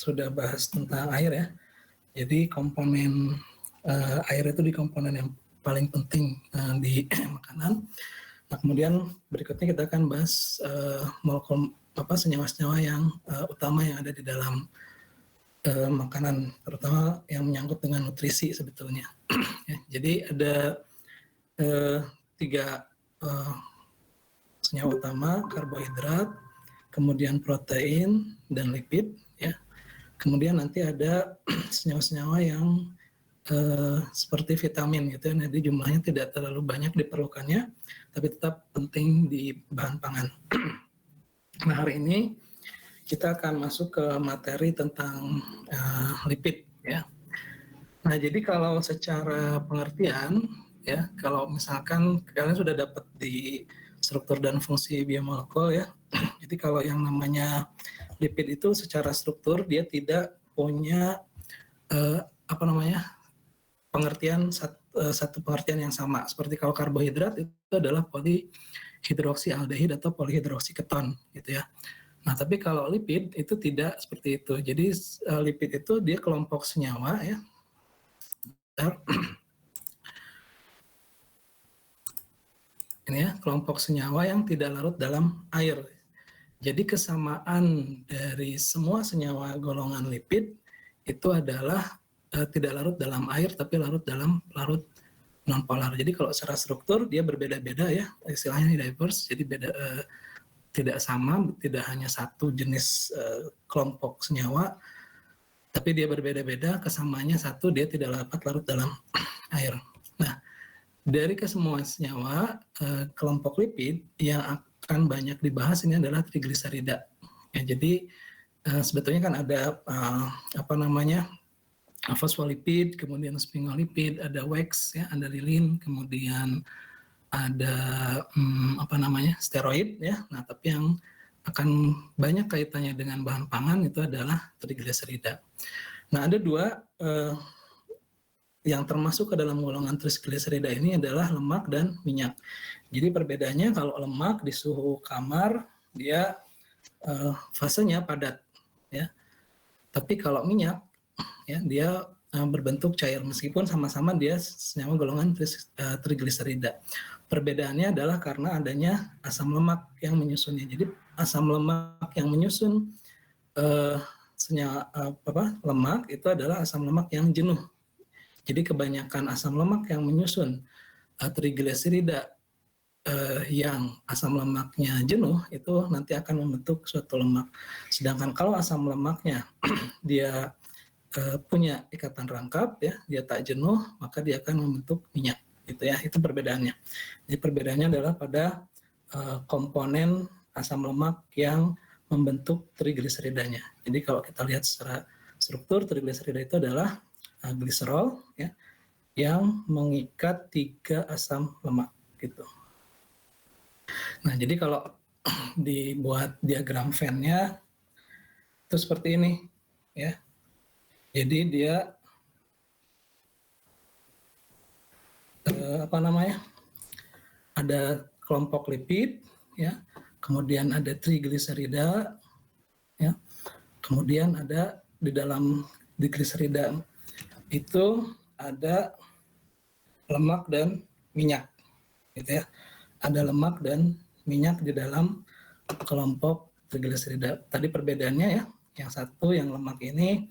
sudah bahas tentang air ya. Jadi komponen air itu di komponen yang paling penting di makanan. Nah, kemudian berikutnya kita akan bahas molekul senyawa-senyawa yang utama yang ada di dalam makanan, terutama yang menyangkut dengan nutrisi sebetulnya. Ya, jadi ada 3 senyawa utama, karbohidrat, kemudian protein dan lipid. Ya. Kemudian nanti ada senyawa-senyawa yang seperti vitamin gitu ya, jadi jumlahnya tidak terlalu banyak diperlukannya, tapi tetap penting di bahan pangan. Nah, hari ini kita akan masuk ke materi tentang lipid ya. Nah, jadi kalau secara pengertian ya, kalau misalkan kalian sudah dapat di struktur dan fungsi biomolekul ya. Jadi kalau yang namanya lipid itu secara struktur dia tidak punya pengertian satu pengertian yang sama. Seperti kalau karbohidrat itu adalah polihidroksialdehid atau polihidroksiketon gitu ya. Nah, tapi kalau lipid itu tidak seperti itu. Jadi lipid itu dia kelompok senyawa ya. Ini ya, kelompok senyawa yang tidak larut dalam air. Jadi kesamaan dari semua senyawa golongan lipid itu adalah tidak larut dalam air, tapi larut dalam larut nonpolar. Jadi kalau secara struktur dia berbeda-beda ya, istilahnya diverse. Jadi beda, tidak sama, tidak hanya satu jenis kelompok senyawa, tapi dia berbeda-beda. Kesamaannya satu, dia tidak dapat larut dalam air. Nah, dari kesemua senyawa kelompok lipid yang akan banyak dibahas ini adalah trigliserida. Ya, jadi sebetulnya kan ada fosfolipid, kemudian sphingolipid, ada wax, ya, ada lilin, kemudian ada steroid, ya. Nah, tapi yang akan banyak kaitannya dengan bahan pangan itu adalah trigliserida. Nah, ada 2 yang termasuk ke dalam golongan trigliserida ini adalah lemak dan minyak. Jadi perbedaannya kalau lemak di suhu kamar dia fasenya padat, ya. Tapi kalau minyak ya dia berbentuk cair meskipun sama-sama dia senyawa golongan trigliserida. Perbedaannya adalah karena adanya asam lemak yang menyusunnya. Jadi asam lemak yang menyusun lemak itu adalah asam lemak yang jenuh. Jadi kebanyakan asam lemak yang menyusun trigliserida yang asam lemaknya jenuh itu nanti akan membentuk suatu lemak. Sedangkan kalau asam lemaknya dia punya ikatan rangkap ya, dia tak jenuh, maka dia akan membentuk minyak gitu ya. Itu perbedaannya. Jadi perbedaannya adalah pada komponen asam lemak yang membentuk trigliseridanya. Jadi kalau kita lihat secara struktur, trigliserida itu adalah gliserol ya, yang mengikat 3 asam lemak gitu. Nah, jadi kalau dibuat diagram Venn-nya itu seperti ini ya. Jadi dia ada kelompok lipid ya, kemudian ada trigliserida ya, kemudian ada di dalam trigliserida itu ada lemak dan minyak gitu ya. Ada lemak dan minyak di dalam kelompok trigliserida. Tadi perbedaannya ya, yang satu yang lemak ini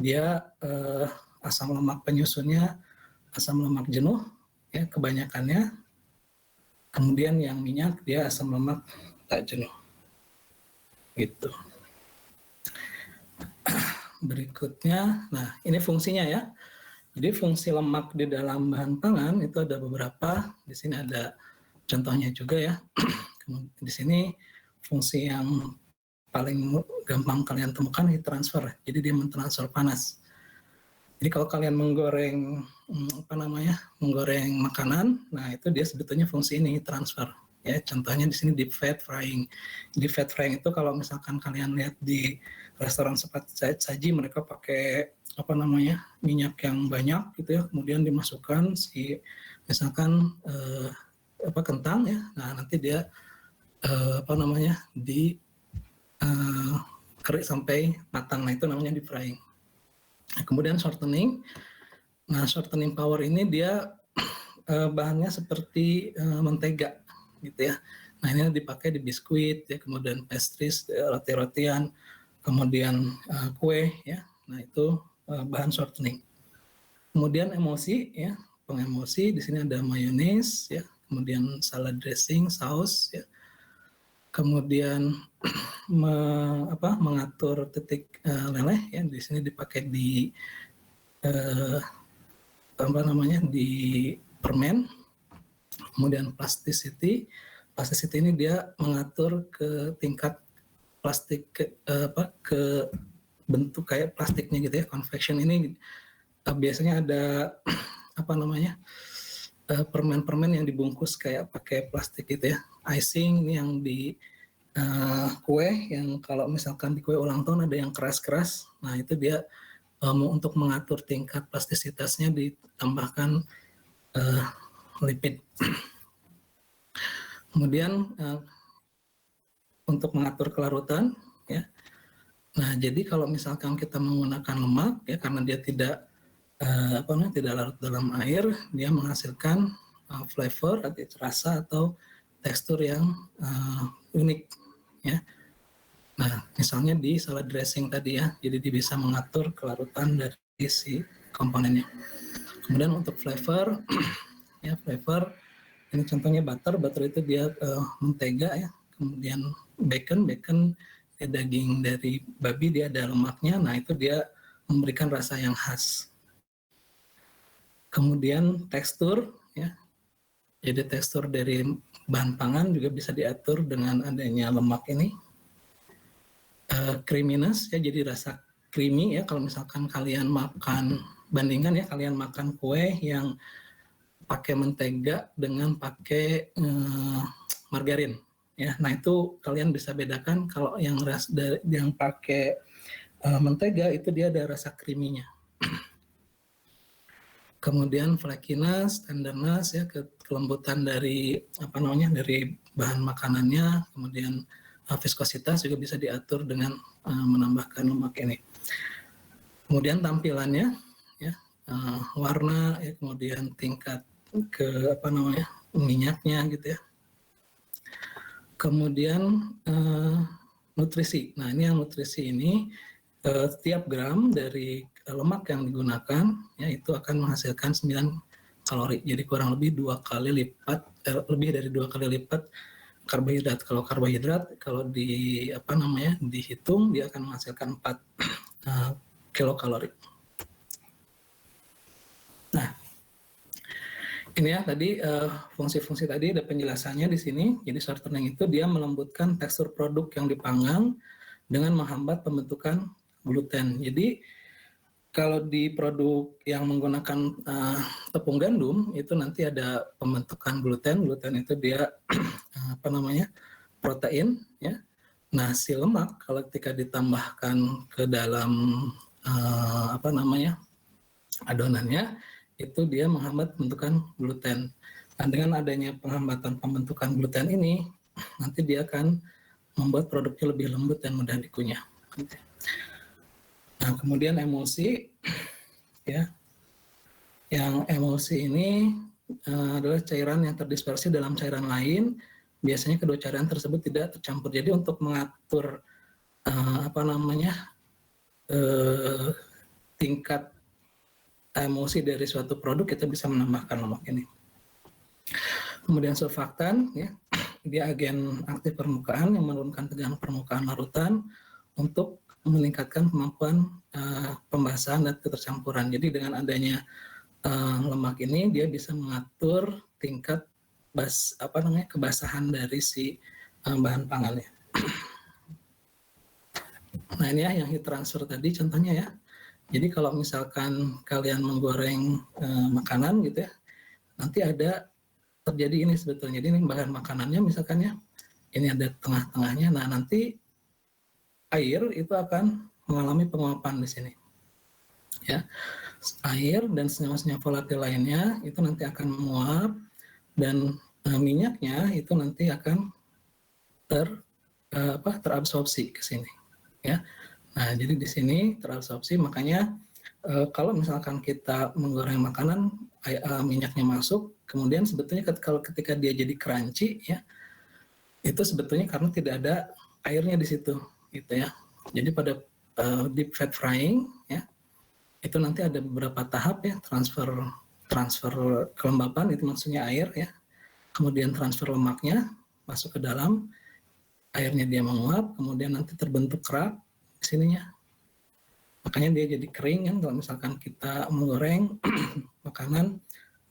dia asam lemak penyusunnya asam lemak jenuh ya kebanyakannya, kemudian yang minyak dia asam lemak tak jenuh gitu. Berikutnya, nah ini fungsinya ya. Jadi fungsi lemak di dalam bahan pangan itu ada beberapa. Di sini ada contohnya juga ya. Di sini fungsi yang paling gampang kalian temukan heat transfer. Jadi dia mentransfer panas. Jadi kalau kalian menggoreng menggoreng makanan, nah itu dia sebetulnya fungsi ini transfer. Ya, contohnya di sini deep fat frying. Deep fat frying itu kalau misalkan kalian lihat di restoran seperti saji, mereka pakai minyak yang banyak gitu ya, kemudian dimasukkan misalkan kentang ya. Nah, nanti dia kering sampai matang. Nah, itu namanya deep frying. Nah, kemudian shortening. Nah, shortening power ini dia bahannya seperti mentega gitu ya. Nah, ini dipakai di biskuit ya, kemudian pastries, roti-rotian, kemudian kue ya. Nah, itu bahan shortening. Kemudian emosi ya, pengemosi di sini ada mayones ya, kemudian salad dressing, saus ya. Kemudian mengatur titik leleh ya, di sini dipakai di di permen. Kemudian plasticity ini dia mengatur ke tingkat plastik ke bentuk kayak plastiknya gitu ya. Convection ini biasanya ada permen-permen yang dibungkus kayak pakai plastik gitu ya. Icing ini yang di kue, yang kalau misalkan di kue ulang tahun ada yang keras-keras. Nah, itu dia untuk mengatur tingkat plastisitasnya ditambahkan lipid. Kemudian untuk mengatur kelarutan ya. Nah, jadi kalau misalkan kita menggunakan lemak ya, karena dia tidak tidak larut dalam air, dia menghasilkan flavor atau rasa atau tekstur yang unik ya. Nah, misalnya di salad dressing tadi ya, jadi dia bisa mengatur kelarutan dari si komponennya. Kemudian untuk flavor ya, flavor ini contohnya butter itu dia mentega ya. Kemudian bacon ya, daging dari babi, dia ada lemaknya. Nah, itu dia memberikan rasa yang khas. Kemudian tekstur ya. Jadi tekstur dari bahan pangan juga bisa diatur dengan adanya lemak ini. Creaminess ya, jadi rasa creamy ya. Kalau misalkan kalian makan, bandingkan ya, kalian makan kue yang pakai mentega dengan pakai margarin ya. Nah, itu kalian bisa bedakan. Kalau yang pakai mentega itu dia ada rasa creamy-nya. Kemudian flakiness, tenderness ya, kelembutan dari dari bahan makanannya. Kemudian viskositas juga bisa diatur dengan menambahkan lemak ini. Kemudian tampilannya ya, warna ya, kemudian tingkat minyaknya gitu ya. Kemudian nutrisi. Nah, ini yang nutrisi ini setiap gram dari lemak yang digunakan ya, itu akan menghasilkan 9 kalori. Jadi kurang lebih 2 kali lipat, lebih dari 2 kali lipat karbohidrat. Kalau karbohidrat kalau dihitung dia akan menghasilkan 4 kilokalori. Nah, ini ya tadi fungsi-fungsi tadi ada penjelasannya di sini. Jadi shortening itu dia melembutkan tekstur produk yang dipanggang dengan menghambat pembentukan gluten. Jadi kalau di produk yang menggunakan tepung gandum itu nanti ada pembentukan gluten. Gluten itu dia protein ya. Nah, si lemak kalau ketika ditambahkan ke dalam adonannya, itu dia menghambat pembentukan gluten. Nah, dengan adanya penghambatan pembentukan gluten ini, nanti dia akan membuat produknya lebih lembut dan mudah dikunyah. Nah, kemudian emulsi, ya, yang emulsi ini adalah cairan yang terdispersi dalam cairan lain. Biasanya kedua cairan tersebut tidak tercampur. Jadi untuk mengatur tingkat emulsi dari suatu produk, kita bisa menambahkan lemak ini. Kemudian surfaktan, ya, dia agen aktif permukaan yang menurunkan tegangan permukaan larutan untuk meningkatkan kemampuan pembasahan dan ketercampuran. Jadi dengan adanya lemak ini, dia bisa mengatur tingkat kebasahan dari si bahan pangannya. Nah, ini ya yang heat transfer tadi contohnya ya. Jadi kalau misalkan kalian menggoreng makanan gitu ya, nanti ada terjadi ini sebetulnya. Jadi ini bahan makanannya misalkan ya, ini ada tengah-tengahnya. Nah, nanti air itu akan mengalami penguapan di sini. Ya. Air dan senyawa-senyawa volatil lainnya itu nanti akan menguap, dan minyaknya itu nanti akan terabsorpsi ke sini. ya. Nah, jadi di sini terabsorpsi, makanya kalau misalkan kita menggoreng makanan, minyaknya masuk, kemudian sebetulnya kalau ketika dia jadi crunchy, ya, itu sebetulnya karena tidak ada airnya di situ, gitu ya. Jadi pada deep fat frying, ya, itu nanti ada beberapa tahap ya, transfer kelembapan, itu maksudnya air, ya. Kemudian transfer lemaknya masuk ke dalam, airnya dia menguap, kemudian nanti terbentuk kerak di sininya. Makanya dia jadi kering kan kalau misalkan kita menggoreng makanan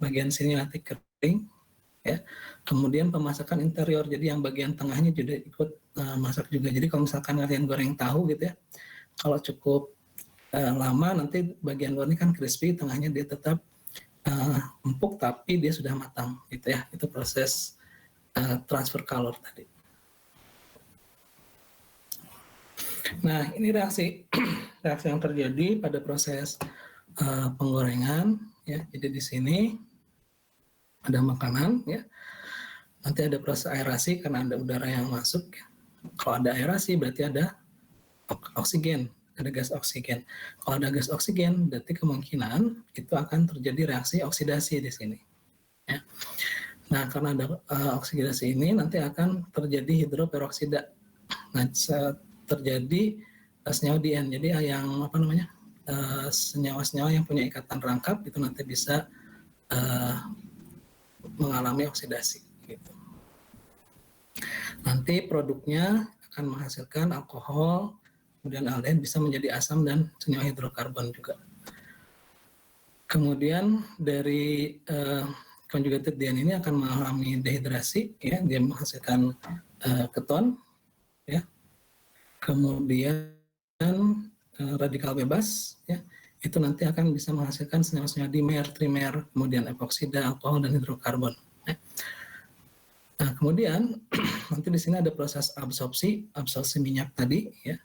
bagian sini nanti kering, ya. Kemudian pemasakan interior, jadi yang bagian tengahnya juga ikut masak juga. Jadi kalau misalkan kalian goreng tahu gitu ya, kalau cukup lama nanti bagian luarnya kan crispy, tengahnya dia tetap empuk tapi dia sudah matang gitu ya. Itu proses transfer kalor tadi. Nah, ini reaksi yang terjadi pada proses penggorengan, ya. Jadi di sini ada makanan, ya. Nanti ada proses aerasi karena ada udara yang masuk. Kalau ada aerasi berarti ada oksigen, ada gas oksigen. Kalau ada gas oksigen berarti kemungkinan itu akan terjadi reaksi oksidasi di sini, ya. Nah, karena ada oksidasi ini nanti akan terjadi hidroperoksida. Nah, terjadi senyawa di N. Jadi yang apa namanya, senyawa-senyawa yang punya ikatan rangkap itu nanti bisa mengalami oksidasi. Gitu. Nanti produknya akan menghasilkan alkohol, kemudian aldehyde bisa menjadi asam dan senyawa hidrokarbon juga. Kemudian dari conjugated diene ini akan mengalami dehidrasi, ya, dia menghasilkan keton, ya. Kemudian radikal bebas, ya, itu nanti akan bisa menghasilkan senyawa-senyawa dimer, trimer, kemudian epoksida, alkohol dan hidrokarbon. Ya. Nah, kemudian nanti di sini ada proses absorpsi minyak tadi, ya.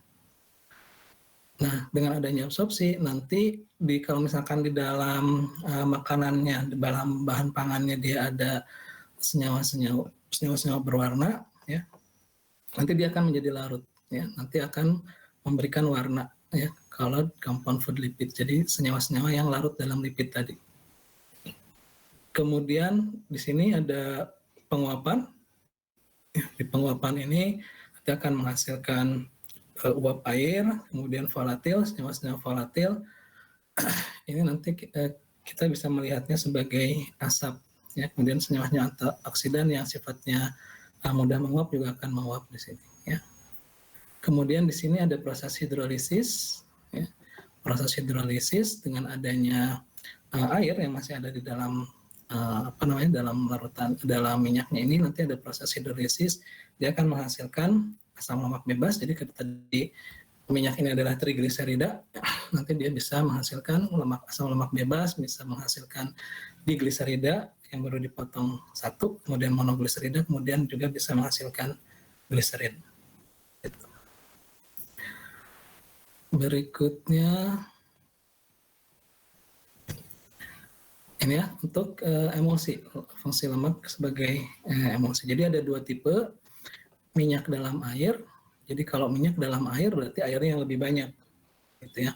Nah, dengan adanya absorpsi nanti kalau misalkan di dalam makanannya, di dalam bahan pangannya dia ada senyawa berwarna, ya. Nanti dia akan menjadi larut, ya. Nanti akan memberikan warna, ya, colored compound food lipid. Jadi senyawa-senyawa yang larut dalam lipid tadi. Kemudian di sini ada penguapan. Di penguapan ini nanti akan menghasilkan uap air, kemudian volatil, senyawa-senyawa volatil. Ini nanti kita bisa melihatnya sebagai asap, ya. Kemudian senyawa-senyawa antioksidan yang sifatnya mudah menguap juga akan menguap di sini, ya. Kemudian di sini ada proses hidrolisis, ya. Proses hidrolisis dengan adanya air yang masih ada di dalam dalam larutan, dalam minyaknya ini nanti ada proses hidrolisis, dia akan menghasilkan asam lemak bebas. Jadi ketika tadi minyak ini adalah trigliserida, nanti dia bisa menghasilkan asam lemak bebas, bisa menghasilkan digliserida yang baru dipotong satu, kemudian monogliserida, kemudian juga bisa menghasilkan gliserin. Gitu. Berikutnya ini ya, untuk emulsi, fungsi lemak sebagai emulsi. Jadi ada dua tipe, minyak dalam air. Jadi kalau minyak dalam air berarti airnya yang lebih banyak, gitu ya.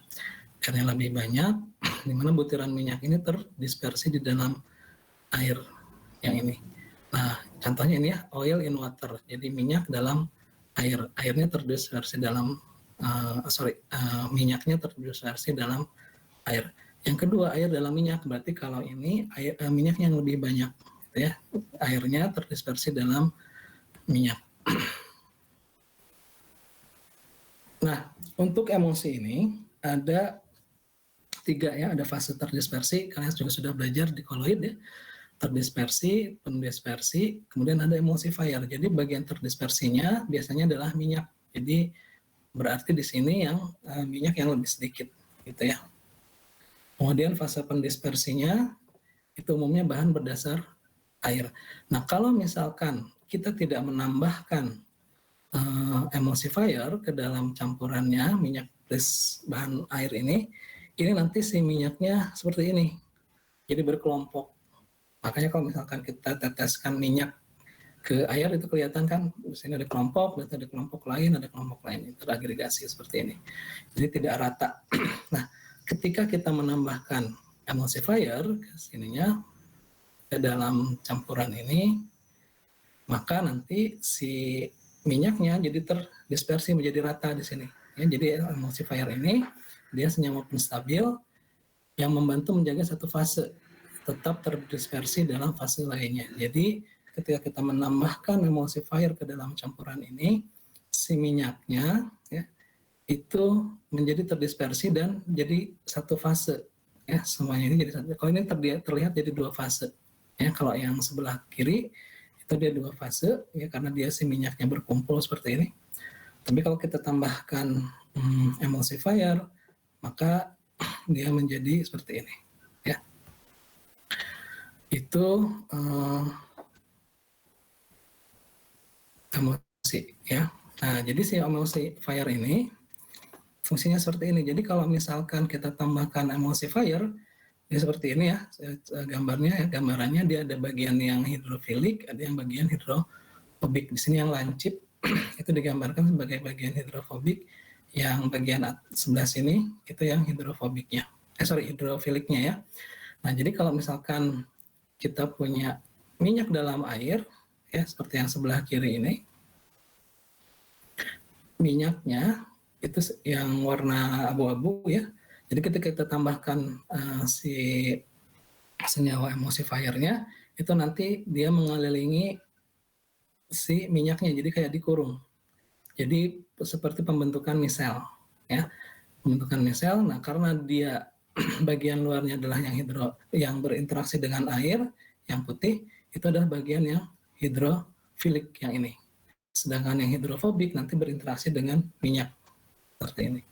Airnya lebih banyak, di mana butiran minyak ini terdispersi di dalam air yang ini. Nah, contohnya ini ya, oil in water. Jadi minyak dalam air, airnya terdispersi dalam minyaknya terdispersi dalam air. Yang kedua, air dalam minyak, berarti kalau ini minyak yang lebih banyak, gitu ya. Airnya terdispersi dalam minyak. Nah, untuk emulsi ini ada 3 ya, ada fase terdispersi, kalian juga sudah belajar di koloid ya. Terdispersi, pendispersi, kemudian ada emulsifier. Jadi bagian terdispersinya biasanya adalah minyak. Jadi berarti di sini yang minyak yang lebih sedikit, gitu ya. Kemudian fase pendispersinya itu umumnya bahan berdasar air. Nah, kalau misalkan kita tidak menambahkan emulsifier ke dalam campurannya minyak plus bahan air ini nanti si minyaknya seperti ini. Jadi berkelompok. Makanya kalau misalkan kita teteskan minyak ke air itu kelihatan kan, di sini ada kelompok, ada kelompok lain, teragregasi seperti ini. Jadi tidak rata. Nah, ketika kita menambahkan emulsifier ke sininya ke dalam campuran ini, maka nanti si minyaknya jadi terdispersi menjadi rata di sini. Ya, jadi emulsifier ini dia senyawa penstabil yang membantu menjaga satu fase tetap terdispersi dalam fase lainnya. Jadi ketika kita menambahkan emulsifier ke dalam campuran ini, si minyaknya ya, itu menjadi terdispersi dan jadi satu fase. Ya, semuanya ini jadi satu. Kalau ini terlihat jadi dua fase. Ya, kalau yang sebelah kiri itu dia dua fase, ya karena dia si minyaknya berkumpul seperti ini. Tapi kalau kita tambahkan emulsifier, maka dia menjadi seperti ini. Ya, itu emulsi. Ya. Nah, jadi si emulsifier ini fungsinya seperti ini. Jadi kalau misalkan kita tambahkan emulsifier, ya seperti ini ya gambarnya ya, gambarannya dia ada bagian yang hidrofilik, ada yang bagian hidrofobik. Di sini yang lancip itu digambarkan sebagai bagian hidrofobik, yang bagian sebelah sini itu yang hidrofobiknya. Hidrofiliknya ya. Nah, jadi kalau misalkan kita punya minyak dalam air ya seperti yang sebelah kiri ini, minyaknya itu yang warna abu-abu ya. Jadi ketika kita tambahkan si senyawa emulsifiernya, itu nanti dia mengelilingi si minyaknya, jadi kayak dikurung. Jadi seperti pembentukan misel, ya, pembentukan misel. Nah, karena dia bagian luarnya adalah yang berinteraksi dengan air, yang putih itu adalah bagian yang hidrofilik yang ini. Sedangkan yang hidrofobik nanti berinteraksi dengan minyak seperti ini.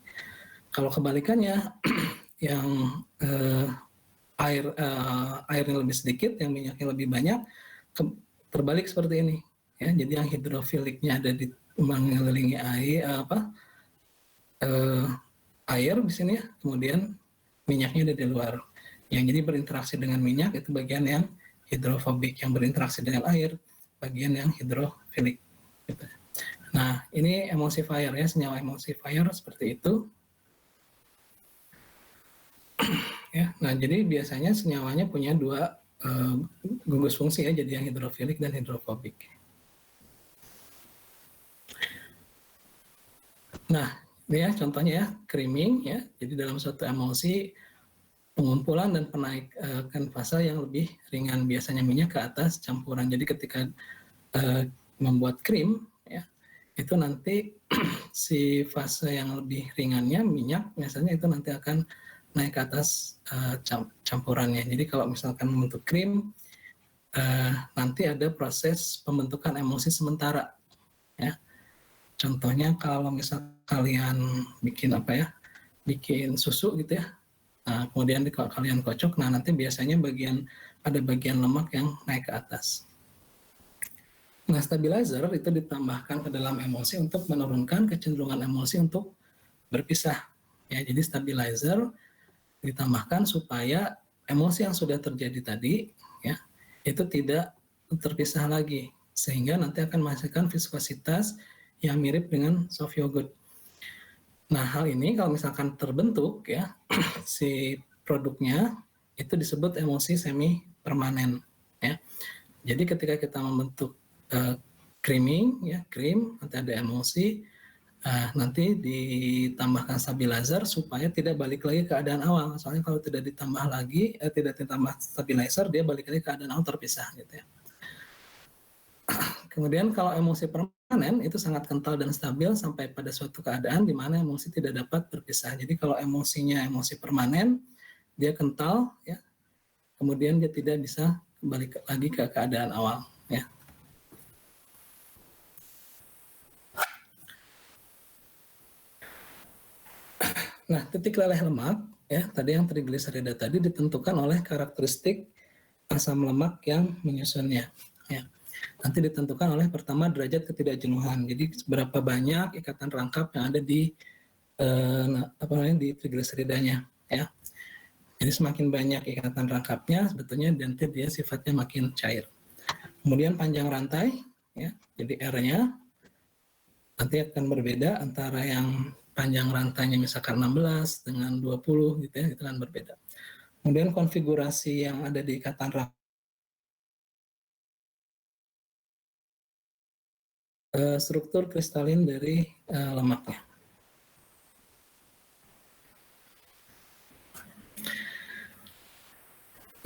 Kalau kebalikannya, yang airnya lebih sedikit, yang minyaknya lebih banyak, terbalik seperti ini. Ya, jadi yang hidrofiliknya ada di mengelilingi air di sini, kemudian minyaknya ada di luar. Yang jadi berinteraksi dengan minyak itu bagian yang hidrofobik, yang berinteraksi dengan air bagian yang hidrofilik. Gitu. Nah, ini emulsifier ya, senyawa emulsifier seperti itu. Ya, nah jadi biasanya senyawanya punya dua gugus fungsi ya, jadi yang hidrofilik dan hidrofobik. Nah, ini ya contohnya ya, creaming ya. Jadi dalam suatu emulsi pengumpulan dan penaikan fase yang lebih ringan, biasanya minyak ke atas campuran. Jadi ketika membuat krim ya, itu nanti si fase yang lebih ringannya minyak biasanya itu nanti akan naik ke atas campurannya. Jadi kalau misalkan membentuk krim, nanti ada proses pembentukan emulsi sementara. Ya. Contohnya kalau misal kalian bikin bikin susu gitu ya, nah, kemudian kalian kocok, nah nanti biasanya ada bagian lemak yang naik ke atas. Nah, stabilizer itu ditambahkan ke dalam emulsi untuk menurunkan kecenderungan emulsi untuk berpisah. Ya, jadi stabilizer ditambahkan supaya emulsi yang sudah terjadi tadi ya itu tidak terpisah lagi, sehingga nanti akan menghasilkan viskositas yang mirip dengan soft yogurt. Nah, hal ini kalau misalkan terbentuk ya si produknya itu disebut emulsi semi permanen ya. Jadi ketika kita membentuk creaming ya, krim, nanti ada emulsi, nanti ditambahkan stabilizer supaya tidak balik lagi ke keadaan awal. Soalnya kalau tidak ditambah stabilizer, dia balik lagi ke keadaan awal terpisah gitu ya. Kemudian kalau emulsi permanen itu sangat kental dan stabil sampai pada suatu keadaan di mana emulsi tidak dapat berpisah. Jadi kalau emulsinya emulsi permanen, dia kental ya. Kemudian dia tidak bisa kembali lagi ke keadaan awal ya. Nah, titik leleh lemak ya, tadi yang trigliserida tadi ditentukan oleh karakteristik asam lemak yang menyusunnya ya. Nanti ditentukan oleh pertama derajat ketidakjenuhan. Jadi seberapa banyak ikatan rangkap yang ada di di trigliseridanya ya. Jadi semakin banyak ikatan rangkapnya sebetulnya nanti dia sifatnya makin cair. Kemudian panjang rantai ya. Jadi R-nya nanti akan berbeda antara yang panjang rantainya misalkan 16 dengan 20 gitu ya, itu kan berbeda. Kemudian konfigurasi yang ada di ikatan struktur kristalin dari lemaknya.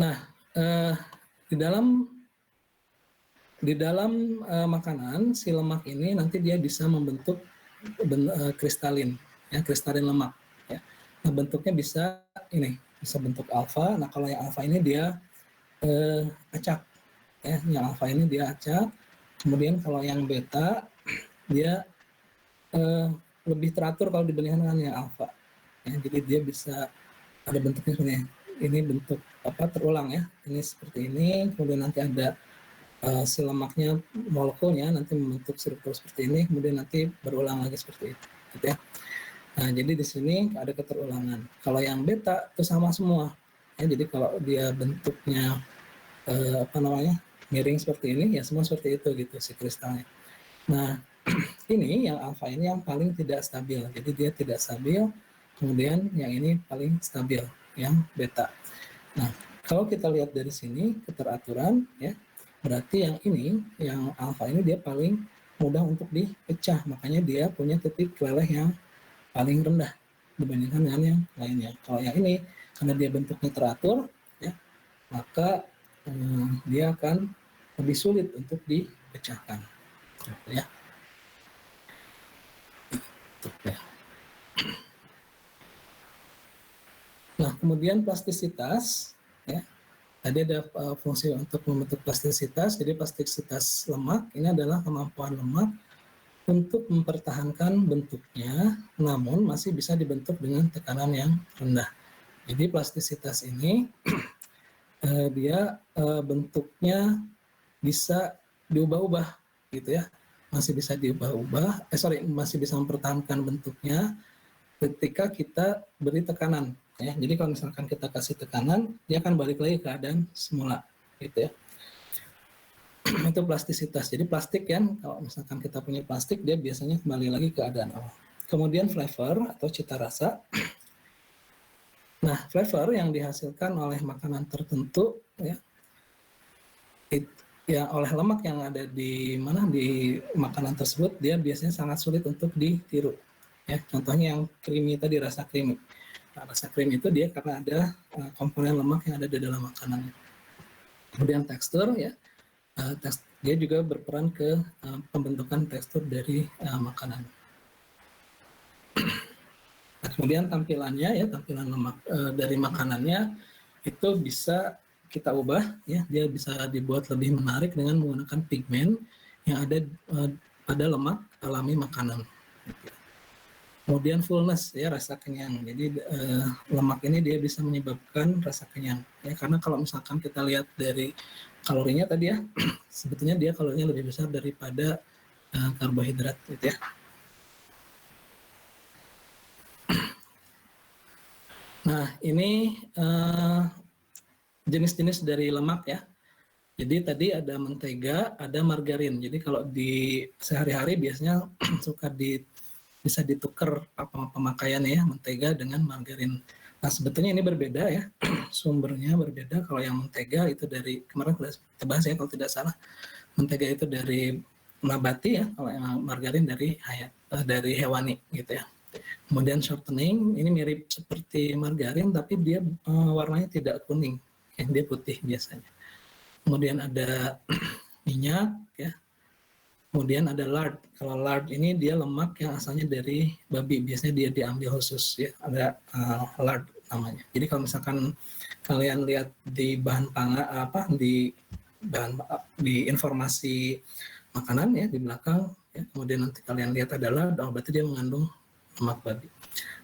Nah, di dalam makanan si lemak ini nanti dia bisa membentuk kristalin, ya, kristalin lemak. Ya. Nah, bentuknya bisa ini, bisa bentuk alfa. Nah, kalau yang alfa ini dia acak, ya, yang alfa ini dia acak. Kemudian kalau yang beta dia lebih teratur kalau dibandingkan dengan yang alfa. Ya, jadi dia bisa ada bentuknya seperti ini bentuk terulang ya. Ini seperti ini, kemudian nanti ada si lemaknya molekulnya nanti membentuk struktur seperti ini, kemudian nanti berulang lagi seperti itu, gitu ya. Nah, jadi di sini ada keterulangan. Kalau yang beta itu sama semua. Ya, jadi kalau dia bentuknya miring seperti ini, ya semua seperti itu gitu si kristalnya. Nah, ini yang alfa ini yang paling tidak stabil. Jadi dia tidak stabil. Kemudian yang ini paling stabil, yang beta. Nah, kalau kita lihat dari sini keteraturan, ya, berarti yang ini, yang alfa ini dia paling mudah untuk dipecah. Makanya dia punya titik leleh yang paling rendah dibandingkan dengan yang lainnya. Kalau yang ini, karena dia bentuknya teratur, ya, maka dia akan lebih sulit untuk dipecahkan. Ya. Nah, kemudian plastisitas, ya, tadi ada fungsi untuk membentuk plastisitas. Jadi plastisitas lemak ini adalah kemampuan lemak untuk mempertahankan bentuknya, namun masih bisa dibentuk dengan tekanan yang rendah. Jadi plastisitas ini dia bentuknya bisa diubah-ubah, gitu ya, masih bisa diubah-ubah. Masih bisa mempertahankan bentuknya ketika kita beri tekanan. Ya, jadi kalau misalkan kita kasih tekanan, dia akan balik lagi ke keadaan semula, gitu ya. Itu plastisitas. Jadi plastik kan, kalau misalkan kita punya plastik, dia biasanya kembali lagi ke keadaan awal. Kemudian flavor atau cita rasa. Nah, flavor yang dihasilkan oleh makanan tertentu, ya, oleh lemak yang ada di makanan tersebut, dia biasanya sangat sulit untuk ditiru. Ya, contohnya yang creamy tadi, rasa creamy. Nah, rasa creamy itu dia karena ada komponen lemak yang ada di dalam makanan. Kemudian tekstur, ya, dia juga berperan ke pembentukan tekstur dari makanan. Nah, kemudian tampilannya, ya, tampilan lemak dari makanannya itu bisa kita ubah, ya, dia bisa dibuat lebih menarik dengan menggunakan pigmen yang ada pada lemak alami makanan. Kemudian fullness, ya, rasa kenyang. Jadi lemak ini dia bisa menyebabkan rasa kenyang, ya, karena kalau misalkan kita lihat dari kalorinya tadi, ya, sebetulnya dia kalorinya lebih besar daripada karbohidrat, gitu ya. Nah, ini jenis-jenis dari lemak, ya. Jadi tadi ada mentega, ada margarin. Jadi kalau di sehari-hari biasanya suka bisa ditukar pemakaiannya, ya, mentega dengan margarin. Nah, sebetulnya ini berbeda, ya, sumbernya berbeda. Kalau yang mentega itu dari, kemarin kita bahas, ya, kalau tidak salah, mentega itu dari nabati, ya, kalau yang margarin dari hewani, gitu ya. Kemudian shortening, ini mirip seperti margarin, tapi dia warnanya tidak kuning, ya, dia putih biasanya. Kemudian ada minyak, ya. Kemudian ada lard. Kalau lard ini dia lemak yang asalnya dari babi, biasanya dia diambil khusus, ya, ada lard namanya. Jadi kalau misalkan kalian lihat di di informasi makanan, ya, di belakang, ya, kemudian nanti kalian lihat ada lard, berarti dia mengandung lemak babi.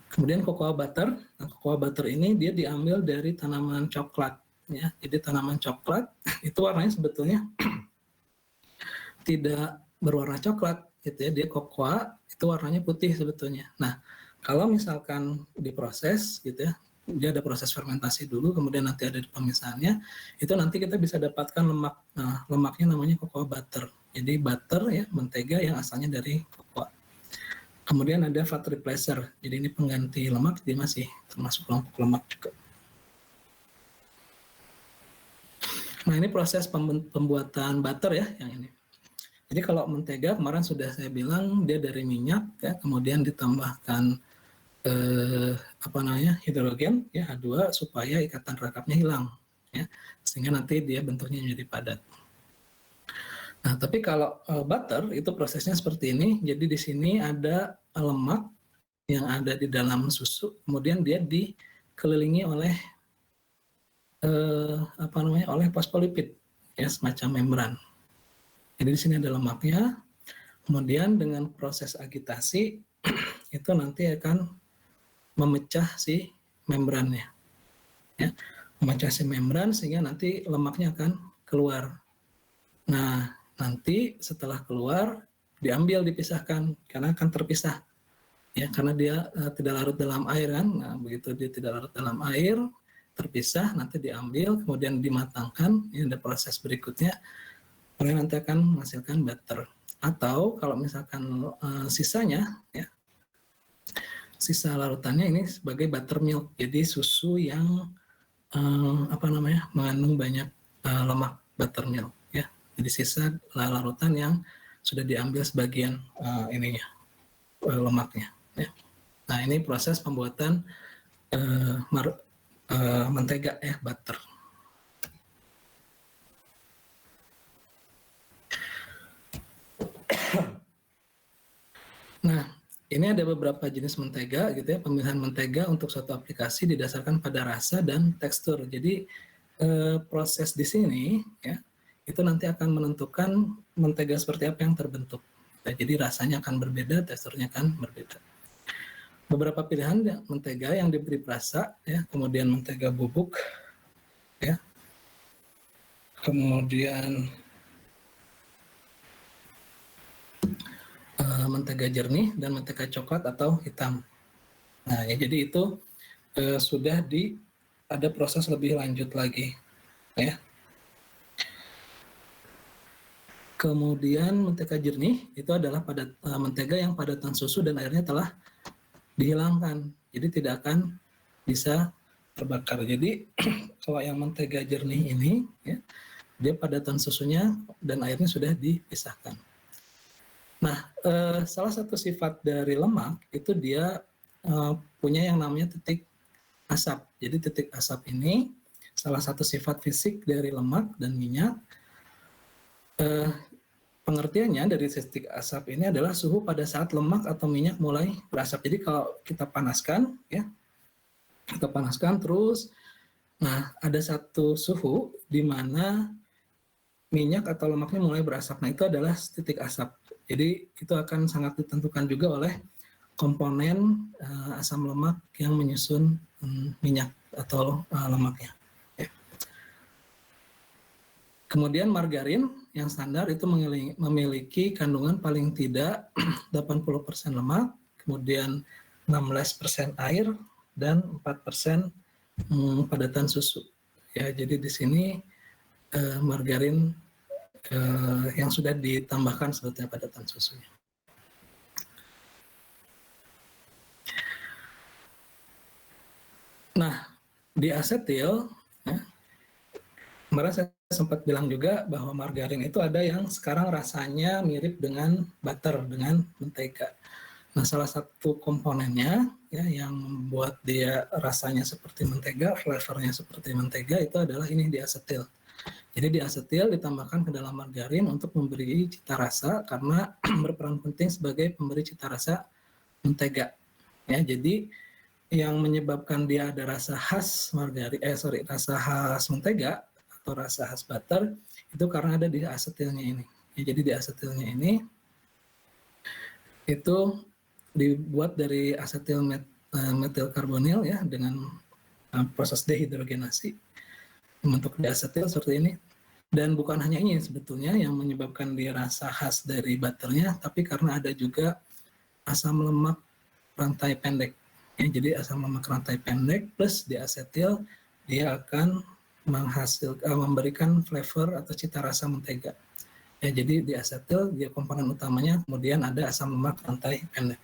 Kemudian cocoa butter. Nah, cocoa butter ini dia diambil dari tanaman coklat, ya. Jadi tanaman coklat itu warnanya sebetulnya tidak berwarna coklat, gitu ya. Dia cocoa itu warnanya putih sebetulnya. Nah, kalau misalkan diproses, gitu ya, dia ada proses fermentasi dulu, kemudian nanti ada pemisahannya, itu nanti kita bisa dapatkan lemak. Nah, lemaknya namanya cocoa butter. jadi butter ya, mentega yang asalnya dari cocoa. Kemudian ada fat replacer, jadi ini pengganti lemak, dia masih termasuk kelompok lemak juga. Nah ini proses pembuatan butter ya, yang ini. Jadi kalau mentega kemarin sudah saya bilang dia dari minyak ya, kemudian ditambahkan hidrogen ya H2 supaya ikatan rekapnya hilang ya, sehingga nanti dia bentuknya menjadi padat. Nah tapi kalau butter itu prosesnya seperti ini. Jadi di sini ada lemak yang ada di dalam susu, kemudian dia dikelilingi oleh oleh fosfolipid ya, semacam membran. Jadi di sini ada lemaknya, kemudian dengan proses agitasi itu nanti akan memecah si membrannya, ya, memecah si membran sehingga nanti lemaknya akan keluar. Nah nanti setelah keluar diambil, dipisahkan karena akan terpisah, ya karena dia tidak larut dalam air kan. Nah begitu dia tidak larut dalam air, terpisah, nanti diambil, kemudian dimatangkan. Ini ada proses berikutnya, kemudian nanti akan menghasilkan butter. Atau kalau misalkan sisanya, ya, sisa larutannya ini sebagai buttermilk, jadi susu yang mengandung banyak lemak, buttermilk. Ya, jadi sisa larutan yang sudah diambil sebagian lemaknya. Ya. Nah ini proses pembuatan mentega ya, butter. Nah, ini ada beberapa jenis mentega gitu ya. Pemilihan mentega untuk suatu aplikasi didasarkan pada rasa dan tekstur. Jadi proses di sini ya itu nanti akan menentukan mentega seperti apa yang terbentuk. Nah, jadi rasanya akan berbeda, teksturnya akan berbeda. Beberapa pilihan mentega yang diberi perasa ya, kemudian mentega bubuk ya. Kemudian mentega jernih dan mentega coklat atau hitam. Nah, ya, jadi itu sudah ada proses lebih lanjut lagi, ya. Kemudian mentega jernih itu adalah mentega yang padatan susu dan airnya telah dihilangkan, jadi tidak akan bisa terbakar. Jadi kalau yang mentega jernih ini, ya, dia padatan susunya dan airnya sudah dipisahkan. Nah, salah satu sifat dari lemak itu dia punya yang namanya titik asap. Jadi titik asap ini salah satu sifat fisik dari lemak dan minyak. Pengertiannya dari titik asap ini adalah suhu pada saat lemak atau minyak mulai berasap. Jadi kalau kita panaskan, ya, kita panaskan terus, nah ada satu suhu di mana minyak atau lemaknya mulai berasap. Nah itu adalah titik asap. Jadi itu akan sangat ditentukan juga oleh komponen asam lemak yang menyusun minyak atau lemaknya. Ya. Kemudian margarin yang standar itu memiliki kandungan paling tidak 80% lemak, kemudian 16% air, dan 4% padatan susu. Ya, jadi di sini margarin yang sudah ditambahkan sebetulnya padatan susunya. Nah, di asetil, ya, kemarin saya sempat bilang juga bahwa margarin itu ada yang sekarang rasanya mirip dengan butter, dengan mentega. Nah, salah satu komponennya ya, yang membuat dia rasanya seperti mentega, flavornya seperti mentega itu adalah ini diasetil. Jadi diasetil ditambahkan ke dalam margarin untuk memberi cita rasa karena berperan penting sebagai pemberi cita rasa mentega. Ya, jadi yang menyebabkan dia ada rasa khas rasa khas mentega atau rasa khas butter itu karena ada di asetilnya ini. Ya, jadi di asetilnya ini itu dibuat dari asetil metilkarbonil ya dengan proses dehidrogenasi membentuk diasetil seperti ini. Dan bukan hanya ini sebetulnya yang menyebabkan dia rasa khas dari butternya, tapi karena ada juga asam lemak rantai pendek. Ya, jadi asam lemak rantai pendek plus diasetil dia akan memberikan flavor atau cita rasa mentega. Ya, jadi di asetil dia komponen utamanya, kemudian ada asam lemak rantai pendek.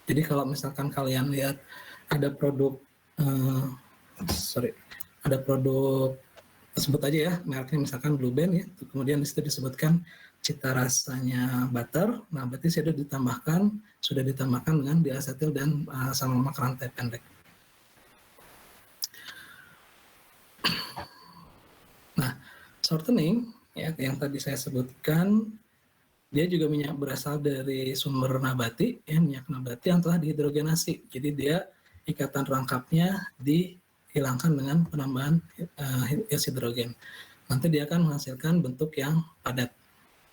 Jadi kalau misalkan kalian lihat ada produk ada produk sebut aja ya mereknya misalkan Blue Band ya, kemudian di situ disebutkan cita rasanya butter, nah berarti sudah ditambahkan dengan diasetil dan asam lemak rantai pendek. Nah, shortening ya yang tadi saya sebutkan, dia juga minyak berasal dari sumber nabati, ya, minyak nabati yang telah dihidrogenasi. Jadi dia ikatan rangkapnya dihilangkan dengan penambahan gas hidrogen. Nanti dia akan menghasilkan bentuk yang padat.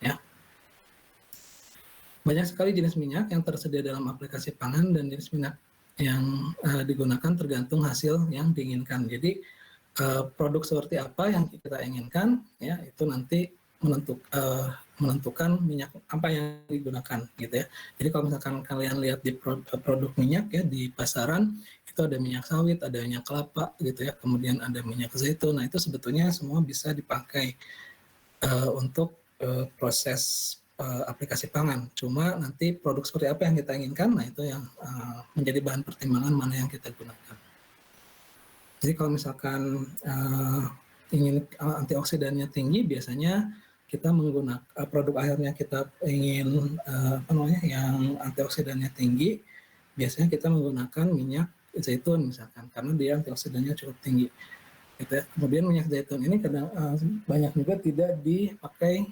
Ya. Banyak sekali jenis minyak yang tersedia dalam aplikasi pangan, dan jenis minyak yang digunakan tergantung hasil yang diinginkan. Jadi produk seperti apa yang kita inginkan, ya itu nanti menentukan minyak apa yang digunakan, gitu ya. Jadi kalau misalkan kalian lihat di produk minyak ya di pasaran, itu ada minyak sawit, ada minyak kelapa, gitu ya. Kemudian ada minyak zaitun. Nah itu sebetulnya semua bisa dipakai untuk proses aplikasi pangan. Cuma nanti produk seperti apa yang kita inginkan, nah itu yang menjadi bahan pertimbangan mana yang kita gunakan. Jadi kalau misalkan ingin antioksidannya tinggi, biasanya kita menggunakan produk akhirnya kita ingin yang antioksidannya tinggi, biasanya kita menggunakan minyak zaitun misalkan, karena dia antioksidannya cukup tinggi. Gitu ya. Kemudian minyak zaitun ini kadang banyak juga tidak dipakai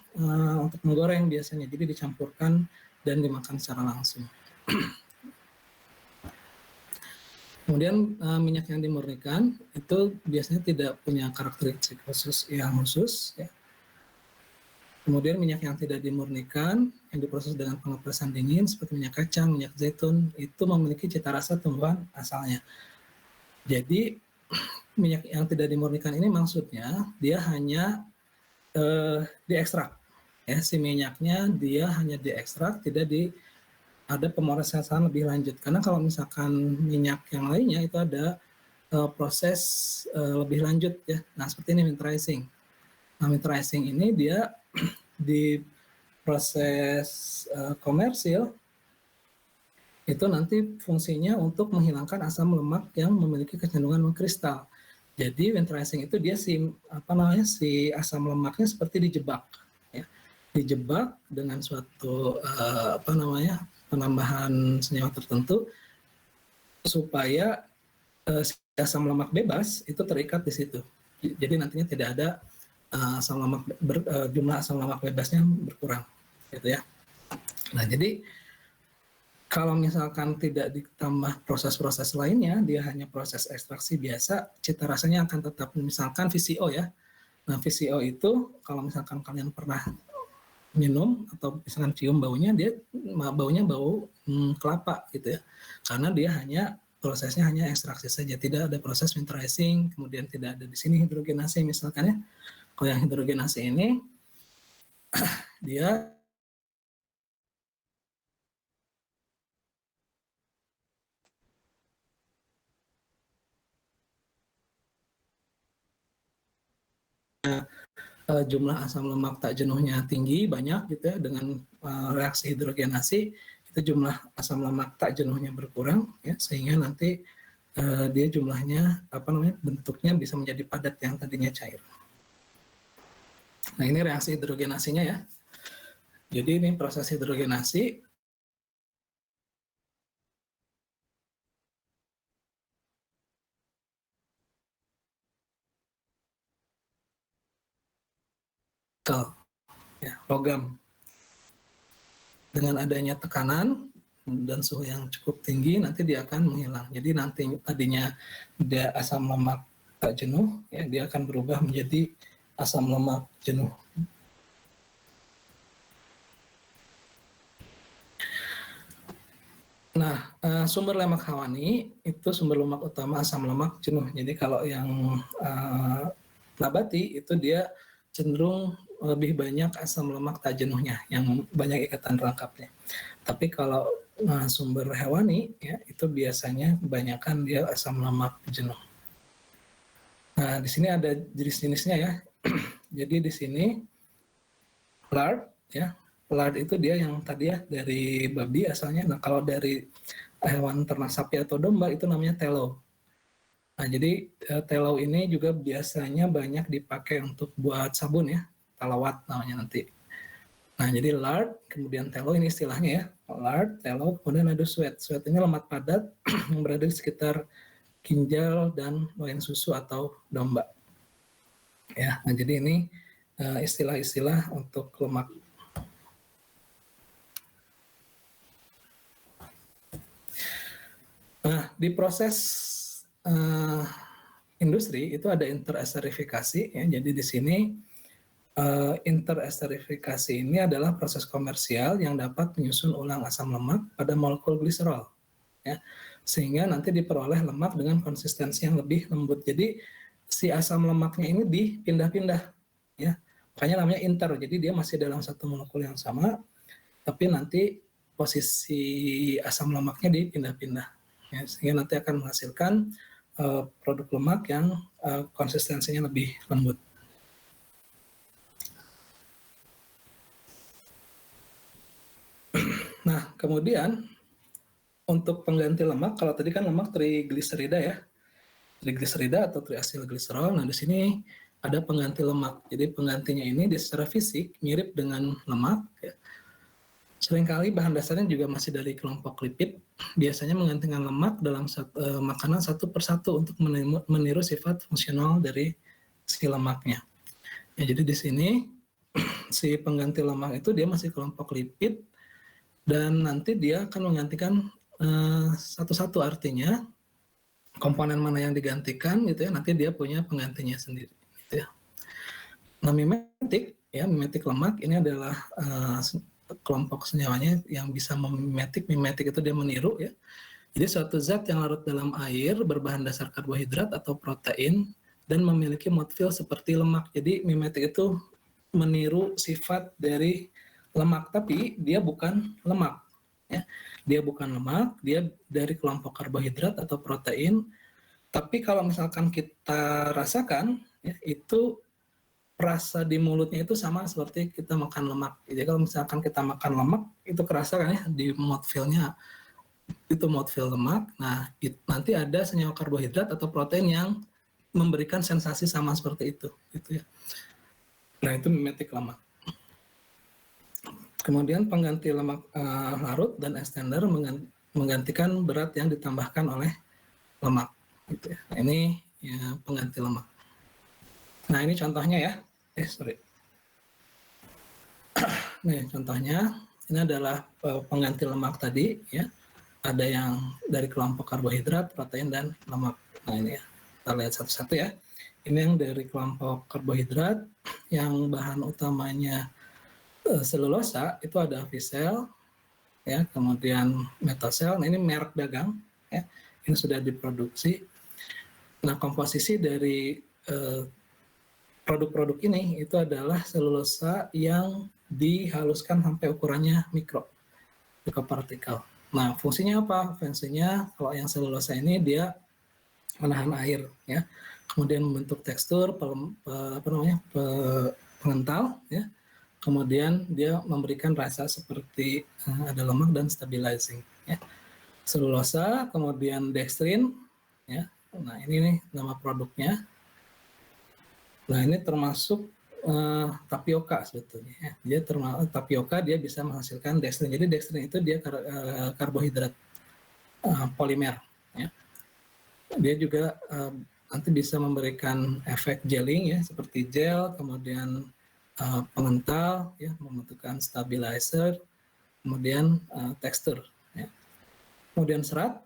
untuk menggoreng biasanya, jadi dicampurkan dan dimakan secara langsung. Kemudian minyak yang dimurnikan itu biasanya tidak punya karakteristik khusus yang khusus. Ya. Kemudian minyak yang tidak dimurnikan, yang diproses dengan pengepresan dingin seperti minyak kacang, minyak zaitun, itu memiliki cita rasa tumbuhan asalnya. Jadi minyak yang tidak dimurnikan ini maksudnya dia hanya diekstrak. Ya, si minyaknya dia hanya diekstrak, tidak ada pemrosesan lebih lanjut. Karena kalau misalkan minyak yang lainnya itu ada proses lebih lanjut ya. Nah seperti ini winterizing. Nah winterizing ini dia di proses komersil itu nanti fungsinya untuk menghilangkan asam lemak yang memiliki kecenderungan mengkristal. Jadi winterizing itu dia si asam lemaknya seperti dijebak, ya. Dijebak dengan suatu penambahan senyawa tertentu supaya asam lemak bebas itu terikat di situ. Jadi nantinya tidak ada jumlah asam lemak bebasnya berkurang, gitu ya. Nah jadi kalau misalkan tidak ditambah proses-proses lainnya, dia hanya proses ekstraksi biasa, cita rasanya akan tetap, misalkan VCO ya. Nah VCO itu kalau misalkan kalian pernah minum atau misalkan cium baunya, dia baunya bau kelapa gitu ya. Karena dia prosesnya hanya ekstraksi saja, tidak ada proses winterizing, kemudian tidak ada di sini hidrogenasi misalkan ya. Kalau yang hidrogenasi ini dia jumlah asam lemak tak jenuhnya tinggi banyak gitu ya, dengan reaksi hidrogenasi itu jumlah asam lemak tak jenuhnya berkurang ya, sehingga nanti dia jumlahnya bentuknya bisa menjadi padat yang tadinya cair. Nah ini reaksi hidrogenasinya ya. Jadi ini proses hidrogenasi. Ya, logam. Dengan adanya tekanan dan suhu yang cukup tinggi, nanti dia akan menghilang. Jadi nanti tadinya dia asam lemak tak jenuh, ya, dia akan berubah menjadi asam lemak jenuh. Nah, sumber lemak hewani itu sumber lemak utama asam lemak jenuh. Jadi kalau yang nabati itu dia cenderung lebih banyak asam lemak tak jenuhnya, yang banyak ikatan rangkapnya. Tapi kalau sumber hewani ya itu biasanya kebanyakan dia asam lemak jenuh. Nah, di sini ada jenis-jenisnya ya. Jadi di sini lard ya. Lard itu dia yang tadi ya dari babi asalnya. Nah, kalau dari hewan ternak sapi atau domba itu namanya tallow. Nah, jadi tallow ini juga biasanya banyak dipakai untuk buat sabun ya, talawat namanya nanti. Nah, jadi lard, kemudian tallow ini istilahnya ya, lard, tallow, kemudian ada sweat. Sweat ini lemak padat yang berada di sekitar ginjal dan loin susu atau domba. Ya, nah jadi ini istilah-istilah untuk lemak. Nah, di proses industri itu ada interesterifikasi ya. Jadi di sini interesterifikasi ini adalah proses komersial yang dapat menyusun ulang asam lemak pada molekul gliserol ya. Sehingga nanti diperoleh lemak dengan konsistensi yang lebih lembut. Jadi si asam lemaknya ini dipindah-pindah ya. Makanya namanya inter. Jadi dia masih dalam satu molekul yang sama tapi nanti posisi asam lemaknya dipindah-pindah ya, sehingga nanti akan menghasilkan produk lemak yang konsistensinya lebih lembut. Nah, kemudian untuk pengganti lemak, kalau tadi kan lemak trigliserida ya, trigliserida atau triasilgliserol. Nah, di sini ada pengganti lemak. Jadi penggantinya ini secara fisik mirip dengan lemak. Ya. Seringkali bahan dasarnya juga masih dari kelompok lipid. Biasanya menggantikan lemak dalam makanan satu persatu untuk meniru sifat fungsional dari si lemaknya. Ya, jadi di sini si pengganti lemak itu dia masih kelompok lipid dan nanti dia akan menggantikan satu-satu, artinya komponen mana yang digantikan gitu ya, nanti dia punya penggantinya sendiri gitu ya. Nah, mimetik ya, mimetik lemak ini adalah kelompok senyawanya yang bisa memimetik. Mimetik itu dia meniru ya. Jadi suatu zat yang larut dalam air berbahan dasar karbohidrat atau protein dan memiliki mouthfeel seperti lemak. Jadi mimetik itu meniru sifat dari lemak, tapi dia bukan lemak ya. Dia bukan lemak, dia dari kelompok karbohidrat atau protein. Tapi kalau misalkan kita rasakan ya, itu rasa di mulutnya itu sama seperti kita makan lemak. Jadi kalau misalkan kita makan lemak itu kerasa kan ya di mouthfeel-nya, itu mouthfeel lemak. Nah, nanti ada senyawa karbohidrat atau protein yang memberikan sensasi sama seperti itu gitu ya. Nah, itu mimetik lemak. Kemudian pengganti lemak larut dan extender menggantikan berat yang ditambahkan oleh lemak gitu ya. Nah, ini ya pengganti lemak. Nah, ini contohnya ya. Nih contohnya, ini adalah pengganti lemak tadi ya. Ada yang dari kelompok karbohidrat, protein, dan lemak. Nah ini ya, kita lihat satu-satu ya. Ini yang dari kelompok karbohidrat, yang bahan utamanya selulosa, itu ada Visel, ya, kemudian Metosel. Nah ini merek dagang, ya, ini sudah diproduksi. Nah komposisi dari produk-produk ini itu adalah selulosa yang dihaluskan sampai ukurannya mikropartikel. Nah, fungsinya apa? Fungsinya kalau yang selulosa ini dia menahan air, ya, kemudian membentuk tekstur pengental, ya, kemudian dia memberikan rasa seperti ada lemak dan stabilizing. Ya. Selulosa, kemudian dextrin, ya. Nah ini nih nama produknya. Nah ini termasuk tapioka sebetulnya. Ya. Dia tapioka dia bisa menghasilkan dextrin. Jadi dextrin itu dia karbohidrat polimer. Ya. Dia juga nanti bisa memberikan efek gelling ya, seperti gel, kemudian pengental, ya, membentukkan stabilizer, kemudian tekstur. Ya. Kemudian serat,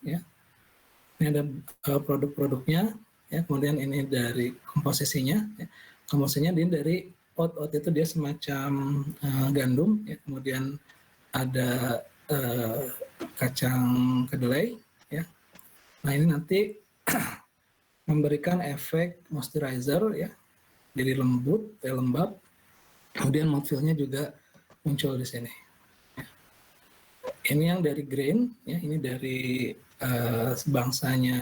ya. Ini ada produk-produknya. Ya, kemudian ini dari komposisinya, ya. Komposisinya ini dari oat itu dia semacam gandum, ya. Kemudian ada kacang kedelai, ya. Nah ini nanti memberikan efek moisturizer, ya, jadi lembut, lembab. Kemudian mouthfeel-nya juga muncul di sini. Ya. Ini yang dari grain, ya, ini dari bangsanya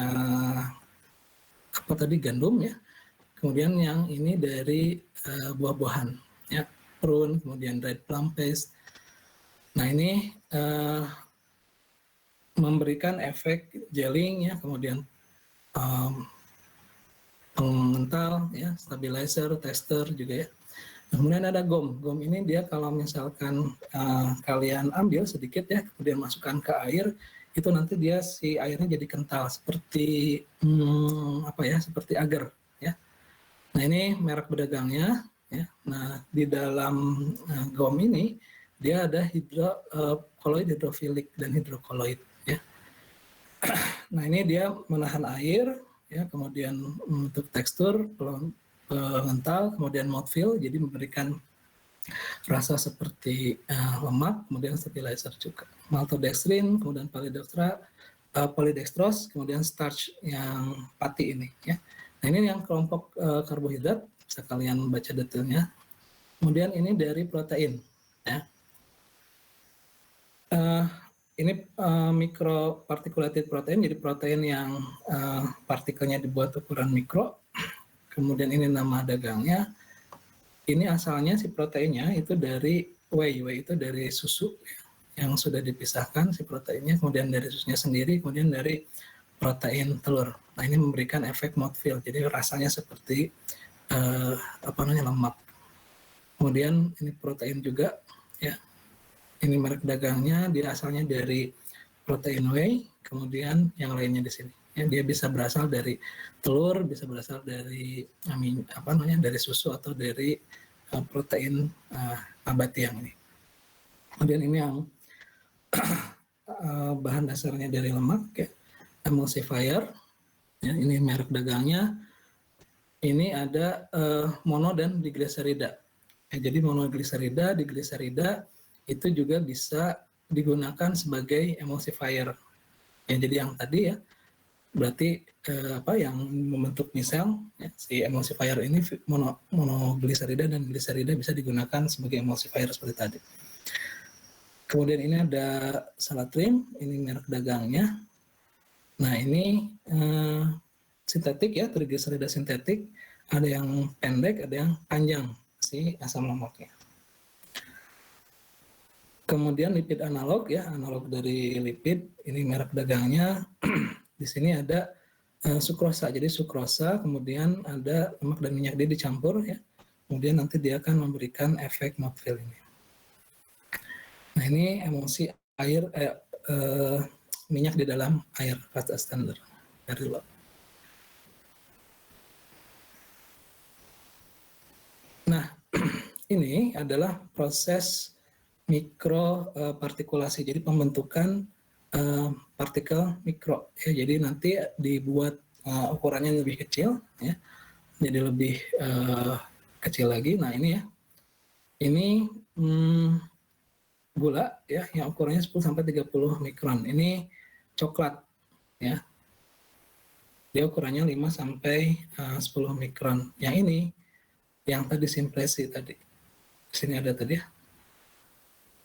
apa tadi, gandum, ya. Kemudian yang ini dari buah-buahan, ya. prune, kemudian dried plum paste. Nah ini memberikan efek gelling ya, kemudian pengental ya, stabilizer, tester juga ya. Kemudian ada gom. Gom ini dia kalau misalkan kalian ambil sedikit ya, kemudian masukkan ke air, itu nanti dia si airnya jadi kental seperti apa ya, seperti agar ya. Nah ini merek pedagangnya ya. Nah di dalam gom ini dia ada hidrokoloid, hidrofilik dan hidrokoloid ya. Nah ini dia menahan air ya, kemudian untuk tekstur pengental, kemudian mouthfeel, jadi memberikan rasa seperti lemak, kemudian stabilizer juga. Maltodextrin, kemudian polydextrose, kemudian starch yang pati ini ya. Nah ini yang kelompok karbohidrat, bisa kalian baca detailnya. Kemudian ini dari protein ya. Ini microparticulated protein, jadi protein yang partikelnya dibuat ukuran mikro. Kemudian ini nama dagangnya. Ini asalnya si proteinnya itu dari whey itu dari susu yang sudah dipisahkan si proteinnya, kemudian dari susunya sendiri, kemudian dari protein telur. Nah ini memberikan efek mouthfeel, jadi rasanya seperti lemak. Kemudian ini protein juga ya. Ini merek dagangnya, dia asalnya dari protein whey, kemudian yang lainnya di sini. Ya, dia bisa berasal dari telur, bisa berasal dari dari susu atau dari protein nabati yang ini. Kemudian ini yang bahan dasarnya dari lemak, ya, emulsifier. Ya, ini merek dagangnya. Ini ada mono dan digliserida. Ya, jadi monogliserida, digliserida itu juga bisa digunakan sebagai emulsifier. Ya, jadi yang tadi ya, berarti yang membentuk misel ya, si emulsifier ini monogliserida dan gliserida bisa digunakan sebagai emulsifier seperti tadi. Kemudian ini ada salatrim, ini merek dagangnya. Nah ini sintetik ya, trigliserida sintetik, ada yang pendek, ada yang panjang si asam lemaknya. Kemudian lipid analog ya, analog dari lipid, ini merek dagangnya. Di sini ada sukrosa, jadi sukrosa, kemudian ada lemak dan minyak dia dicampur ya. Kemudian nanti dia akan memberikan efek mouthfeel ini. Nah ini emulsi air minyak di dalam air fast extender dari lot. Nah ini adalah proses mikropartikulasi, jadi pembentukan partikel mikro. Ya, jadi nanti dibuat ukurannya lebih kecil, ya, jadi lebih kecil lagi. Nah ini ya, ini gula ya, yang ukurannya 10-30 mikron. Ini coklat, ya, dia ukurannya 5-10 mikron. Yang ini, yang tadi simplesi tadi, di sini ada tadi ya.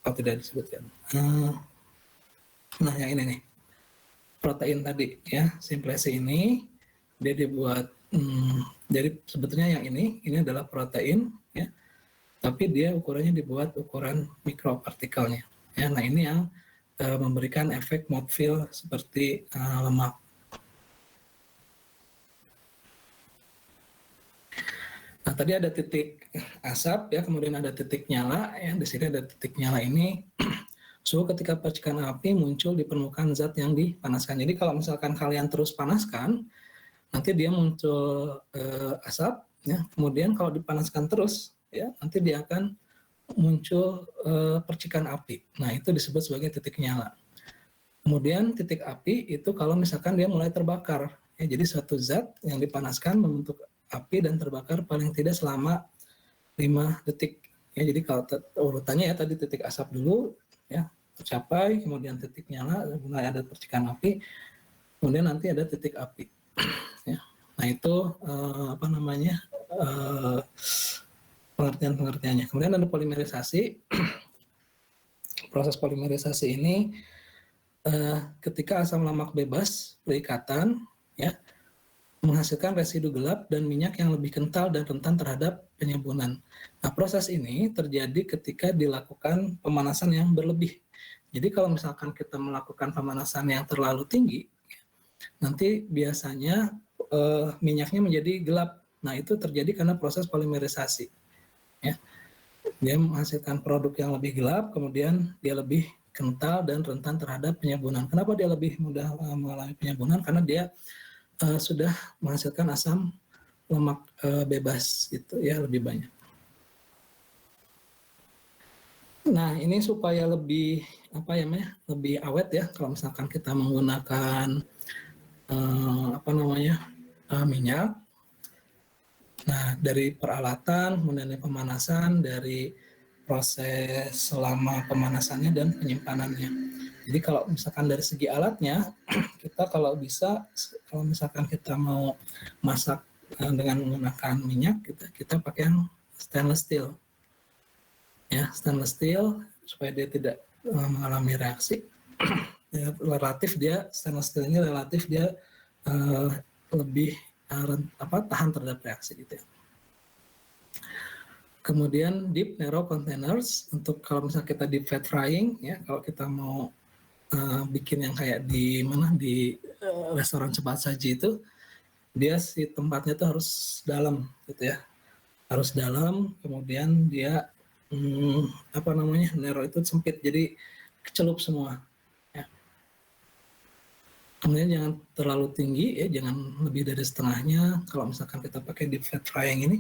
Kalau tidak disebutkan. Nah, yang ini nih, protein tadi ya, simplesi ini dia dibuat. Jadi sebetulnya yang ini adalah protein ya, tapi dia ukurannya dibuat ukuran mikropartikelnya. Ya, nah ini yang memberikan efek mouthfeel seperti lemak. Nah, tadi ada titik asap ya, kemudian ada titik nyala ya. Di sini ada titik nyala ini. Suhu ketika percikan api muncul di permukaan zat yang dipanaskan. Jadi kalau misalkan kalian terus panaskan, nanti dia muncul asap ya. Kemudian kalau dipanaskan terus ya, nanti dia akan muncul percikan api. Nah, itu disebut sebagai titik nyala. Kemudian titik api itu kalau misalkan dia mulai terbakar. Ya, jadi suatu zat yang dipanaskan membentuk api dan terbakar paling tidak selama 5 detik. Ya, jadi kalau urutannya ya tadi titik asap dulu ya tercapai, kemudian titik nyala, mulai ada percikan api, kemudian nanti ada titik api. Ya. Nah itu pengertiannya. Kemudian ada polimerisasi. Proses polimerisasi ini ketika asam lemak bebas berikatan, ya, menghasilkan residu gelap dan minyak yang lebih kental dan rentan terhadap penyembunan. Nah, proses ini terjadi ketika dilakukan pemanasan yang berlebih. Jadi kalau misalkan kita melakukan pemanasan yang terlalu tinggi, nanti biasanya minyaknya menjadi gelap. Nah, itu terjadi karena proses polimerisasi. Ya. Dia menghasilkan produk yang lebih gelap, kemudian dia lebih kental dan rentan terhadap penyembunan. Kenapa dia lebih mudah mengalami penyembunan? Karena dia sudah menghasilkan asam lemak bebas gitu ya, lebih banyak. Nah, ini supaya lebih lebih awet ya, kalau misalkan kita menggunakan minyak. Nah, dari peralatan, kemudian dari pemanasan, dari proses selama pemanasannya dan penyimpanannya. Jadi kalau misalkan dari segi alatnya, kita kalau bisa, kalau misalkan kita mau masak dengan menggunakan minyak, kita pakai yang stainless steel. Ya, stainless steel supaya dia tidak mengalami reaksi. Ya, stainless steel ini relatif dia lebih tahan terhadap reaksi gitu ya. Kemudian deep narrow containers untuk kalau misalnya kita deep fat frying ya, kalau kita mau bikin yang kayak di restoran cepat saji itu, dia si tempatnya tuh harus dalam gitu ya, harus dalam, kemudian dia narrow itu sempit, jadi kecelup semua ya. Kemudian jangan terlalu tinggi ya, jangan lebih dari setengahnya kalau misalkan kita pakai deep fat frying ini.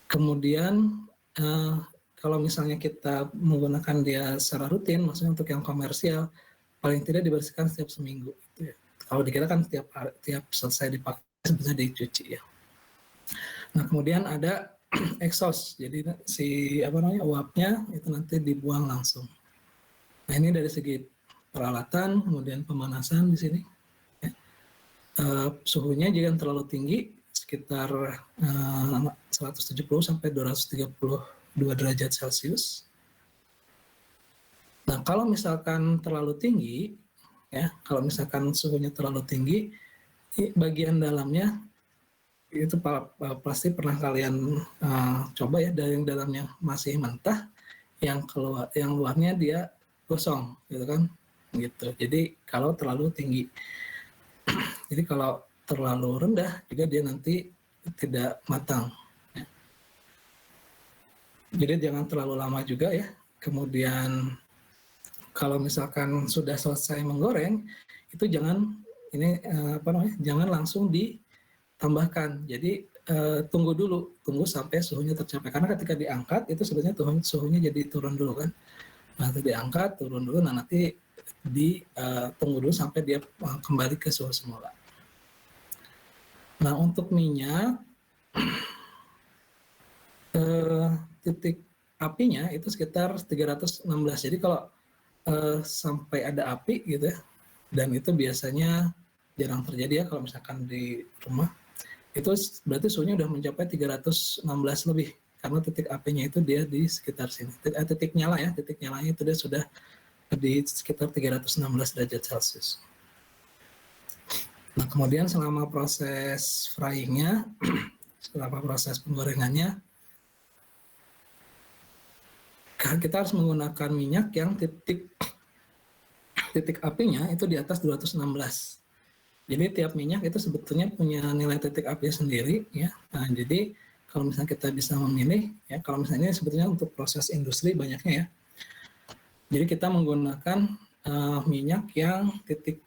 Kemudian kalau misalnya kita menggunakan dia secara rutin, maksudnya untuk yang komersial, paling tidak dibersihkan setiap seminggu. Gitu ya. Kalau dikira kan tiap selesai dipakai sebenarnya dicuci ya. Nah, kemudian ada exhaust, jadi uapnya itu nanti dibuang langsung. Nah, ini dari segi peralatan, kemudian pemanasan di sini. Ya. Suhunya jangan terlalu tinggi, sekitar 170 sampai 232 derajat Celcius. Nah, kalau misalkan terlalu tinggi, ya, kalau misalkan suhunya terlalu tinggi, bagian dalamnya itu pasti pernah kalian coba ya, dari yang dalamnya masih mentah, yang luarnya dia gosong, gitu kan, gitu. Jadi kalau terlalu tinggi, jadi kalau terlalu rendah juga dia nanti tidak matang. Ya. Jadi jangan terlalu lama juga ya. Kemudian kalau misalkan sudah selesai menggoreng, itu jangan jangan langsung ditambahkan. Jadi tunggu sampai suhunya tercapai. Karena ketika diangkat itu sebenarnya suhunya jadi turun dulu kan. Nah, itu diangkat, turun dulu, nah nanti tunggu dulu sampai dia kembali ke suhu semula. Nah, untuk minyak, titik apinya itu sekitar 316. Jadi kalau sampai ada api gitu ya, dan itu biasanya jarang terjadi ya kalau misalkan di rumah, itu berarti suhunya udah mencapai 316 lebih, karena titik apinya itu dia di sekitar sini. Titik nyalanya itu dia sudah di sekitar 316 derajat Celcius. Nah, kemudian selama proses fryingnya, selama proses penggorengannya, kita harus menggunakan minyak yang titik apinya itu di atas 216. Jadi tiap minyak itu sebetulnya punya nilai titik api sendiri ya. Nah, jadi kalau misalnya kita bisa memilih ya, kalau misalnya ini sebetulnya untuk proses industri banyaknya ya. Jadi kita menggunakan minyak yang titik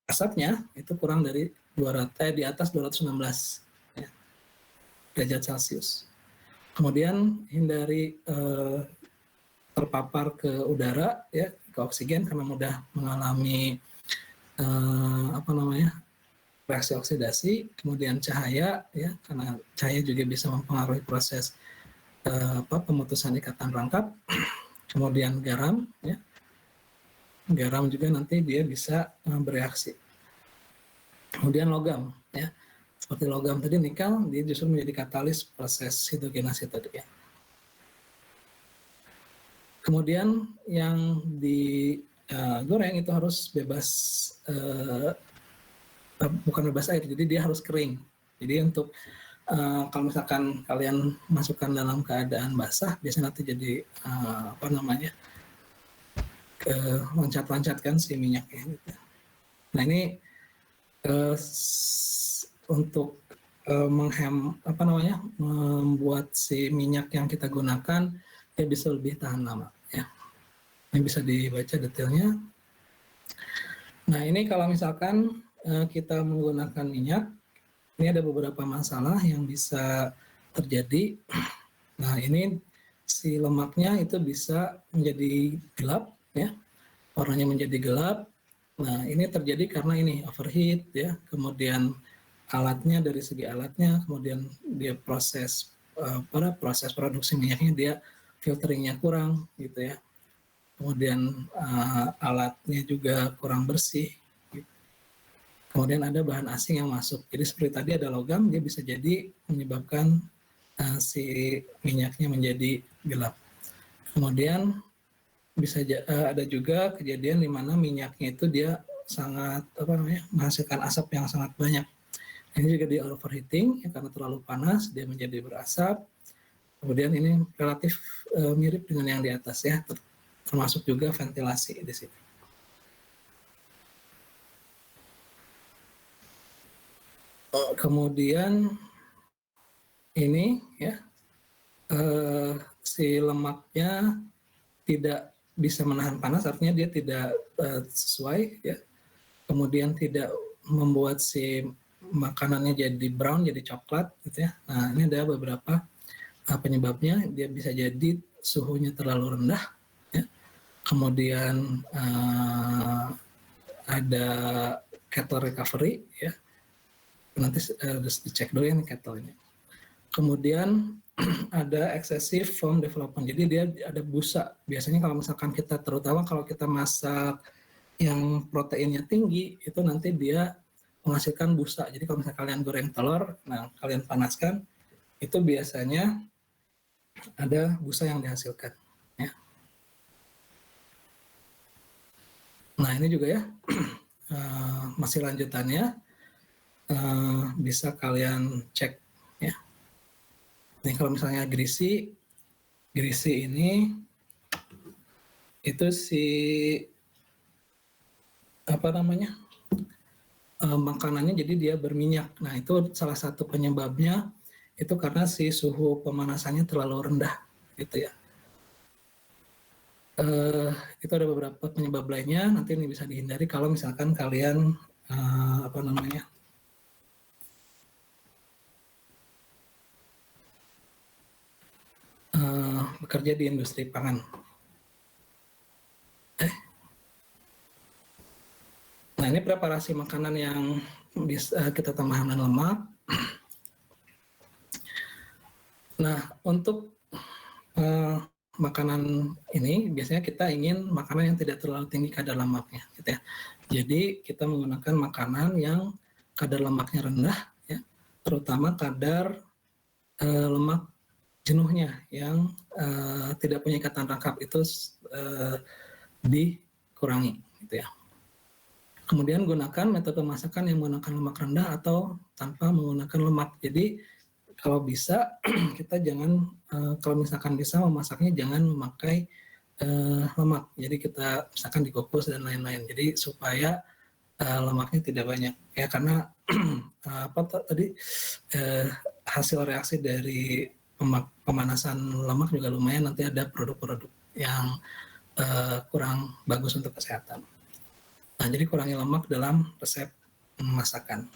asapnya itu kurang dari di atas 216 ya, derajat Celcius. Kemudian hindari terpapar ke udara ya, ke oksigen, karena mudah mengalami reaksi oksidasi. Kemudian cahaya ya, karena cahaya juga bisa mempengaruhi proses pemutusan ikatan rangkap. Kemudian garam ya, garam juga nanti dia bisa bereaksi. Kemudian logam ya, seperti logam tadi, nikel, dia justru menjadi katalis proses hidrogenasi tadi ya. Kemudian yang goreng itu harus bebas, bukan bebas air, jadi dia harus kering. Jadi untuk kalau misalkan kalian masukkan dalam keadaan basah, biasanya nanti jadi loncat-loncat kan si minyaknya. Gitu. Nah ini untuk membuat si minyak yang kita gunakan dia bisa lebih tahan lama. Ya. Ini bisa dibaca detailnya. Nah ini kalau misalkan kita menggunakan minyak, ini ada beberapa masalah yang bisa terjadi. Nah ini si lemaknya itu bisa menjadi gelap, ya, warnanya menjadi gelap. Nah ini terjadi karena ini overheat, ya, kemudian alatnya dari segi alatnya, kemudian dia proses produksi minyaknya dia filteringnya kurang, gitu ya. Kemudian alatnya juga kurang bersih. Kemudian ada bahan asing yang masuk. Jadi seperti tadi ada logam, dia bisa jadi menyebabkan si minyaknya menjadi gelap. Kemudian bisa ada juga kejadian di mana minyaknya itu dia sangat menghasilkan asap yang sangat banyak. Ini juga di overheating, ya, karena terlalu panas dia menjadi berasap. Kemudian ini relatif mirip dengan yang di atas, ya, termasuk juga ventilasi di sini. Kemudian ini, ya, si lemaknya tidak bisa menahan panas, artinya dia tidak sesuai, ya. Kemudian tidak membuat si makanannya jadi brown, jadi coklat, gitu ya. Nah ini ada beberapa penyebabnya. Dia bisa jadi suhunya terlalu rendah, ya. Kemudian ada kettle recovery, ya. Nanti harus dicek dulu ya kettle ini. Kemudian ada excessive foam development, jadi dia ada busa. Biasanya kalau misalkan kita, terutama kalau kita masak yang proteinnya tinggi, itu nanti dia menghasilkan busa. Jadi kalau misalkan kalian goreng telur, nah kalian panaskan, itu biasanya ada busa yang dihasilkan. Ya. Nah ini juga ya, masih lanjutannya, bisa kalian cek. Ya. Ini kalau misalnya greasy ini itu si makanannya jadi dia berminyak. Nah itu salah satu penyebabnya itu karena si suhu pemanasannya terlalu rendah, gitu ya. Itu ada beberapa penyebab lainnya, nanti ini bisa dihindari kalau misalkan kalian bekerja di industri pangan. Nah ini preparasi makanan yang bisa kita tambahkan lemak. Nah untuk makanan ini biasanya kita ingin makanan yang tidak terlalu tinggi kadar lemaknya, gitu ya. Jadi kita menggunakan makanan yang kadar lemaknya rendah, ya, terutama kadar lemak jenuhnya yang tidak punya ikatan rangkap itu dikurangi, gitu ya. Kemudian gunakan metode masakan yang menggunakan lemak rendah atau tanpa menggunakan lemak. Jadi kalau bisa kita jangan, kalau misalkan bisa memasaknya jangan memakai lemak. Jadi kita misalkan dikukus dan lain-lain. Jadi supaya lemaknya tidak banyak. Ya karena hasil reaksi dari pemanasan lemak juga lumayan, nanti ada produk-produk yang kurang bagus untuk kesehatan. Nah, jadi kurangi lemak dalam resep masakan.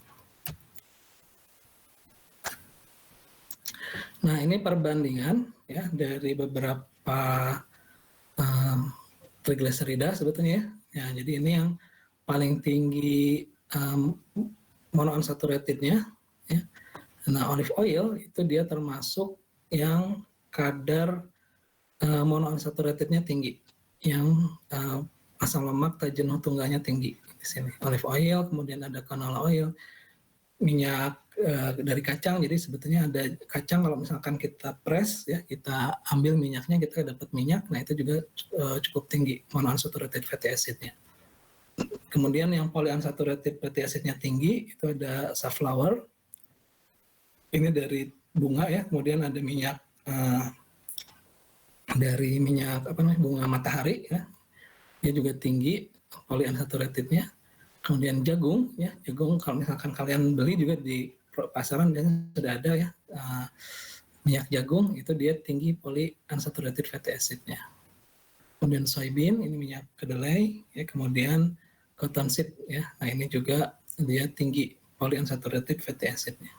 Nah, ini perbandingan ya dari beberapa trigliserida sebetulnya ya. Jadi ini yang paling tinggi monounsaturatednya ya. Nah, olive oil itu dia termasuk yang kadar monounsaturatednya tinggi, yang asam lemak tak jenuh tunggalnya tinggi di sini. Olive oil, kemudian ada canola oil, minyak dari kacang. Jadi sebetulnya ada kacang, kalau misalkan kita press ya, kita ambil minyaknya, kita dapat minyak. Nah itu juga cukup tinggi monounsaturated fatty acid-nya. Kemudian yang polyunsaturated fatty acid-nya tinggi itu ada safflower. Ini dari bunga ya. Kemudian ada minyak dari minyak bunga matahari ya. Dia juga tinggi polyunsaturated-nya. Kemudian jagung ya, jagung kalau misalkan kalian beli juga di pasaran dan sudah ada ya, minyak jagung itu dia tinggi polyunsaturated fatty acid-nya. Kemudian soybean, ini minyak kedelai ya. Kemudian cottonseed ya, nah ini juga dia tinggi polyunsaturated fatty acid-nya.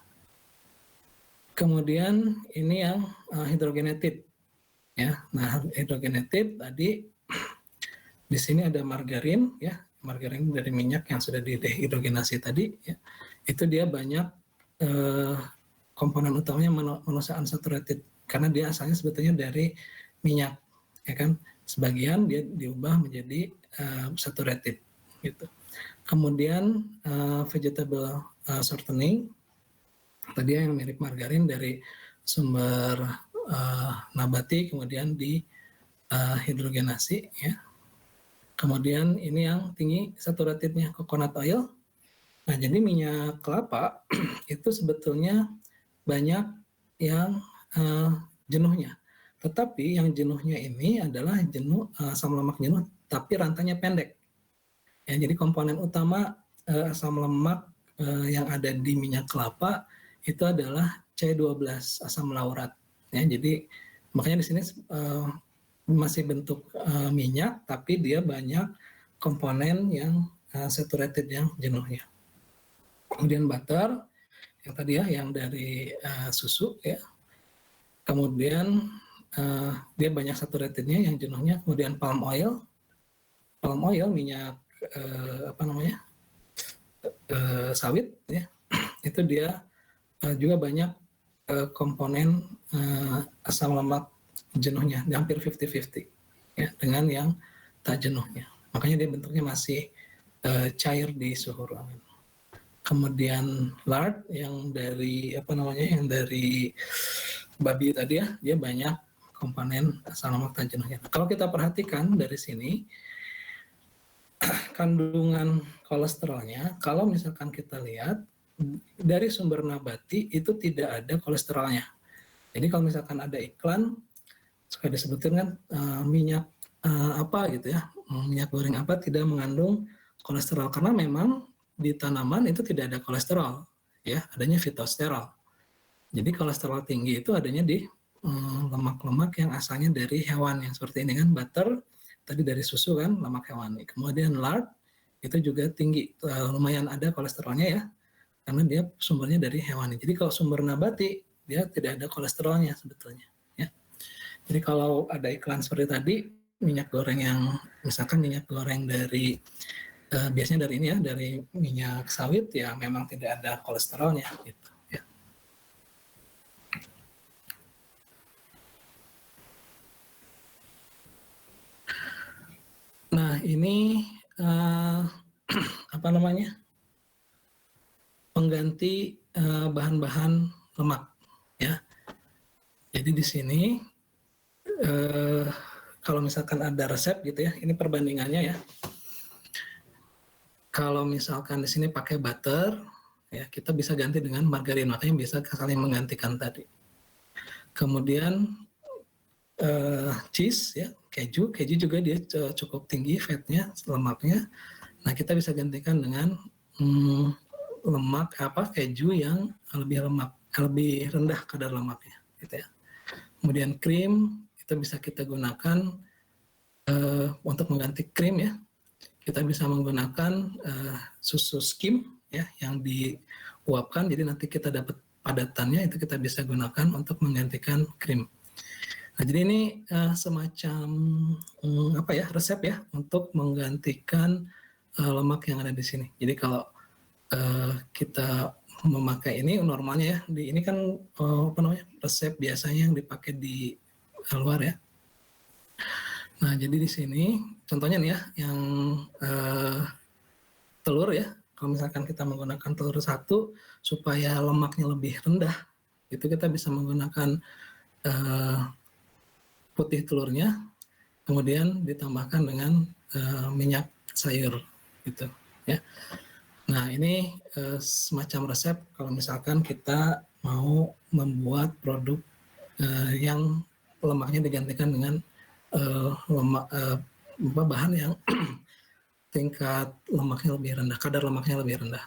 Kemudian ini yang hydrogenated ya. Nah hydrogenated tadi di sini ada margarin ya. Margarin dari minyak yang sudah dihidrogenasi tadi ya, itu dia banyak komponen utamanya monounsaturated karena dia asalnya sebetulnya dari minyak ya kan, sebagian dia diubah menjadi saturated gitu. Kemudian vegetable shortening tadi yang mirip margarin dari sumber nabati kemudian dihidrogenasi ya. Kemudian ini yang tinggi saturatednya coconut oil. Nah, jadi minyak kelapa itu sebetulnya banyak yang jenuhnya. Tetapi yang jenuhnya ini adalah jenuh asam lemak jenuh, tapi rantainya pendek. Ya, jadi komponen utama asam lemak yang ada di minyak kelapa itu adalah C12 asam laurat. Ya, jadi makanya di sini masih bentuk minyak, tapi dia banyak komponen yang saturated yang jenuhnya. Kemudian butter, yang tadi ya, yang dari susu ya. Kemudian dia banyak saturatednya yang jenuhnya. Kemudian palm oil minyak sawit ya. Itu dia juga banyak komponen asam lemak jenuhnya, hampir 50-50 ya, dengan yang tak jenuhnya. Makanya dia bentuknya masih cair di suhu ruangan. Kemudian lard yang dari yang dari babi tadi ya, dia banyak komponen asam lemak tak jenuhnya. Nah, kalau kita perhatikan dari sini kandungan kolesterolnya, kalau misalkan kita lihat dari sumber nabati itu tidak ada kolesterolnya. Jadi kalau misalkan ada iklan suka disebutkan kan minyak apa gitu ya, minyak goreng apa tidak mengandung kolesterol, karena memang di tanaman itu tidak ada kolesterol ya, adanya fitosterol. Jadi kolesterol tinggi itu adanya di lemak-lemak yang asalnya dari hewan, yang seperti ini kan, butter tadi dari susu kan, lemak hewani. Kemudian lard itu juga tinggi, lumayan ada kolesterolnya ya, karena dia sumbernya dari hewani. Jadi kalau sumber nabati dia tidak ada kolesterolnya sebetulnya. Jadi kalau ada iklan seperti tadi, minyak goreng yang, misalkan minyak goreng dari, biasanya dari ini ya, dari minyak sawit, ya memang tidak ada kolesterolnya gitu ya. Nah ini pengganti bahan-bahan lemak ya. Jadi di sini kalau misalkan ada resep gitu ya, ini perbandingannya ya. Kalau misalkan di sini pakai butter, ya kita bisa ganti dengan margarin, makanya bisa saling menggantikan tadi. Kemudian cheese ya, keju juga dia cukup tinggi fatnya, lemaknya. Nah kita bisa gantikan dengan lemak keju yang lebih rendah kadar lemaknya, gitu ya. Kemudian krim itu bisa kita gunakan untuk mengganti krim ya. Kita bisa menggunakan susu skim ya, yang diuapkan, jadi nanti kita dapat padatannya, itu kita bisa gunakan untuk menggantikan krim. Nah, jadi ini semacam resep ya untuk menggantikan lemak yang ada di sini. Jadi kalau kita memakai ini normalnya ya, ini kan resep biasanya yang dipakai di luar ya. Nah, jadi di sini contohnya nih ya, yang telur ya. Kalau misalkan kita menggunakan telur satu supaya lemaknya lebih rendah, itu kita bisa menggunakan putih telurnya, kemudian ditambahkan dengan minyak sayur gitu ya. Nah ini semacam resep kalau misalkan kita mau membuat produk yang lemaknya digantikan dengan bahan yang tingkat lemaknya lebih rendah, kadar lemaknya lebih rendah.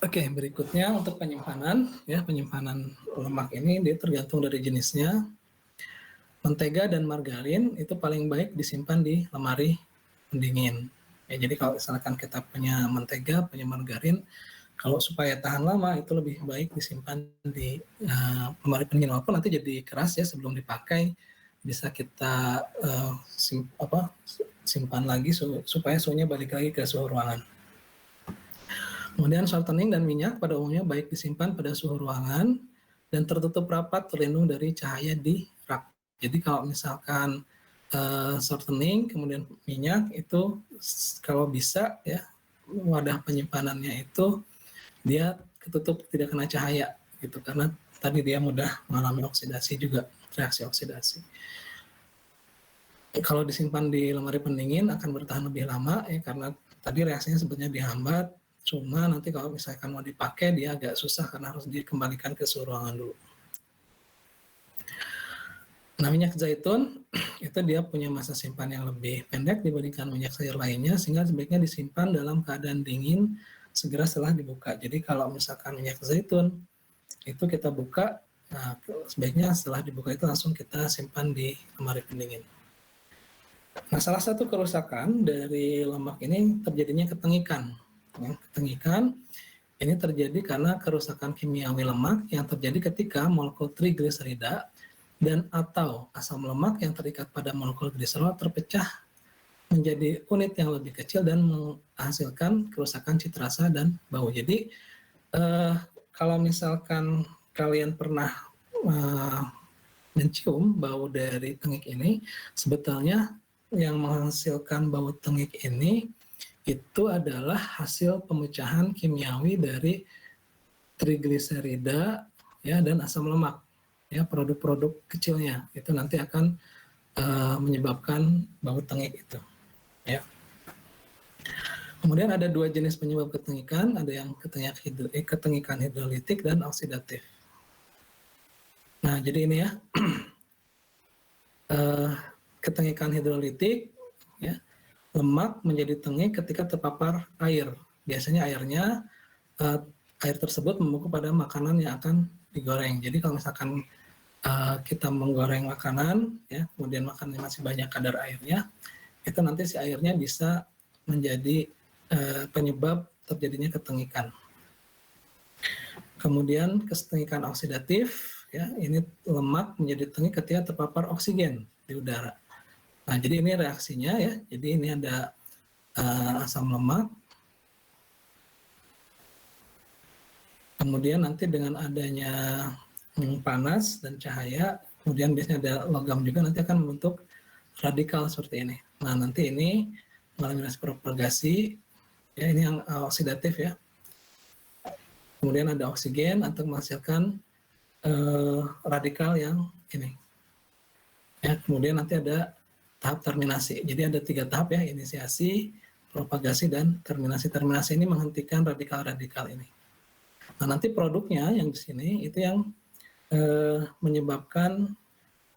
Oke, berikutnya untuk penyimpanan, ya penyimpanan lemak ini dia tergantung dari jenisnya. Mentega dan margarin itu paling baik disimpan di lemari pendingin. Ya, jadi kalau misalkan kita punya mentega, punya margarin, kalau supaya tahan lama itu lebih baik disimpan di lemari pendingin, walaupun nanti jadi keras ya sebelum dipakai, bisa kita simpan lagi supaya suhunya balik lagi ke suhu ruangan. Kemudian shortening dan minyak pada umumnya baik disimpan pada suhu ruangan dan tertutup rapat terlindung dari cahaya di rak. Jadi kalau misalkan shortening kemudian minyak itu kalau bisa ya wadah penyimpanannya itu dia ketutup tidak kena cahaya gitu, karena tadi dia mudah mengalami oksidasi juga, reaksi oksidasi. Kalau disimpan di lemari pendingin akan bertahan lebih lama ya, karena tadi reaksinya sebetulnya dihambat, cuma nanti kalau misalkan mau dipakai dia agak susah karena harus dikembalikan ke suhu ruangan dulu. Nah, minyak zaitun itu dia punya masa simpan yang lebih pendek dibandingkan minyak sayur lainnya, sehingga sebaiknya disimpan dalam keadaan dingin segera setelah dibuka. Jadi kalau misalkan minyak zaitun itu kita buka, nah sebaiknya setelah dibuka itu langsung kita simpan di lemari pendingin. Nah, salah satu kerusakan dari lemak ini terjadinya ketengikan. Ya, ketengikan ini terjadi karena kerusakan kimiawi lemak yang terjadi ketika molekul trigliserida dan atau asam lemak yang terikat pada molekul gliserol terpecah menjadi unit yang lebih kecil dan menghasilkan kerusakan cita rasa dan bau. Jadi kalau misalkan kalian pernah mencium bau dari tengik ini, sebetulnya yang menghasilkan bau tengik ini itu adalah hasil pemecahan kimiawi dari trigliserida ya dan asam lemak ya, produk-produk kecilnya itu nanti akan menyebabkan bau tengik itu ya. Kemudian ada dua jenis penyebab ketengikan, ada yang ketengikan hidrolitik dan oksidatif. Nah jadi ini ya ketengikan hidrolitik ya, lemak menjadi tengik ketika terpapar air. Biasanya air tersebut membeku pada makanan yang akan digoreng. Jadi kalau misalkan kita menggoreng makanan, ya, kemudian makanannya masih banyak kadar airnya, itu nanti si airnya bisa menjadi penyebab terjadinya ketengikan. Kemudian ketengikan oksidatif, ya, ini lemak menjadi tengik ketika terpapar oksigen di udara. Nah, jadi ini reaksinya ya. Jadi ini ada asam lemak. Kemudian nanti dengan adanya panas dan cahaya, kemudian biasanya ada logam juga, nanti akan membentuk radikal seperti ini. Nah, nanti ini mengalami reaksi propagasi, ya ini yang oksidatif ya. Kemudian ada oksigen untuk menghasilkan radikal yang ini. Ya, kemudian nanti ada tahap terminasi. Jadi ada 3 tahap ya, inisiasi, propagasi, dan terminasi. Terminasi ini menghentikan radikal-radikal ini. Nah, nanti produknya yang di sini itu yang menyebabkan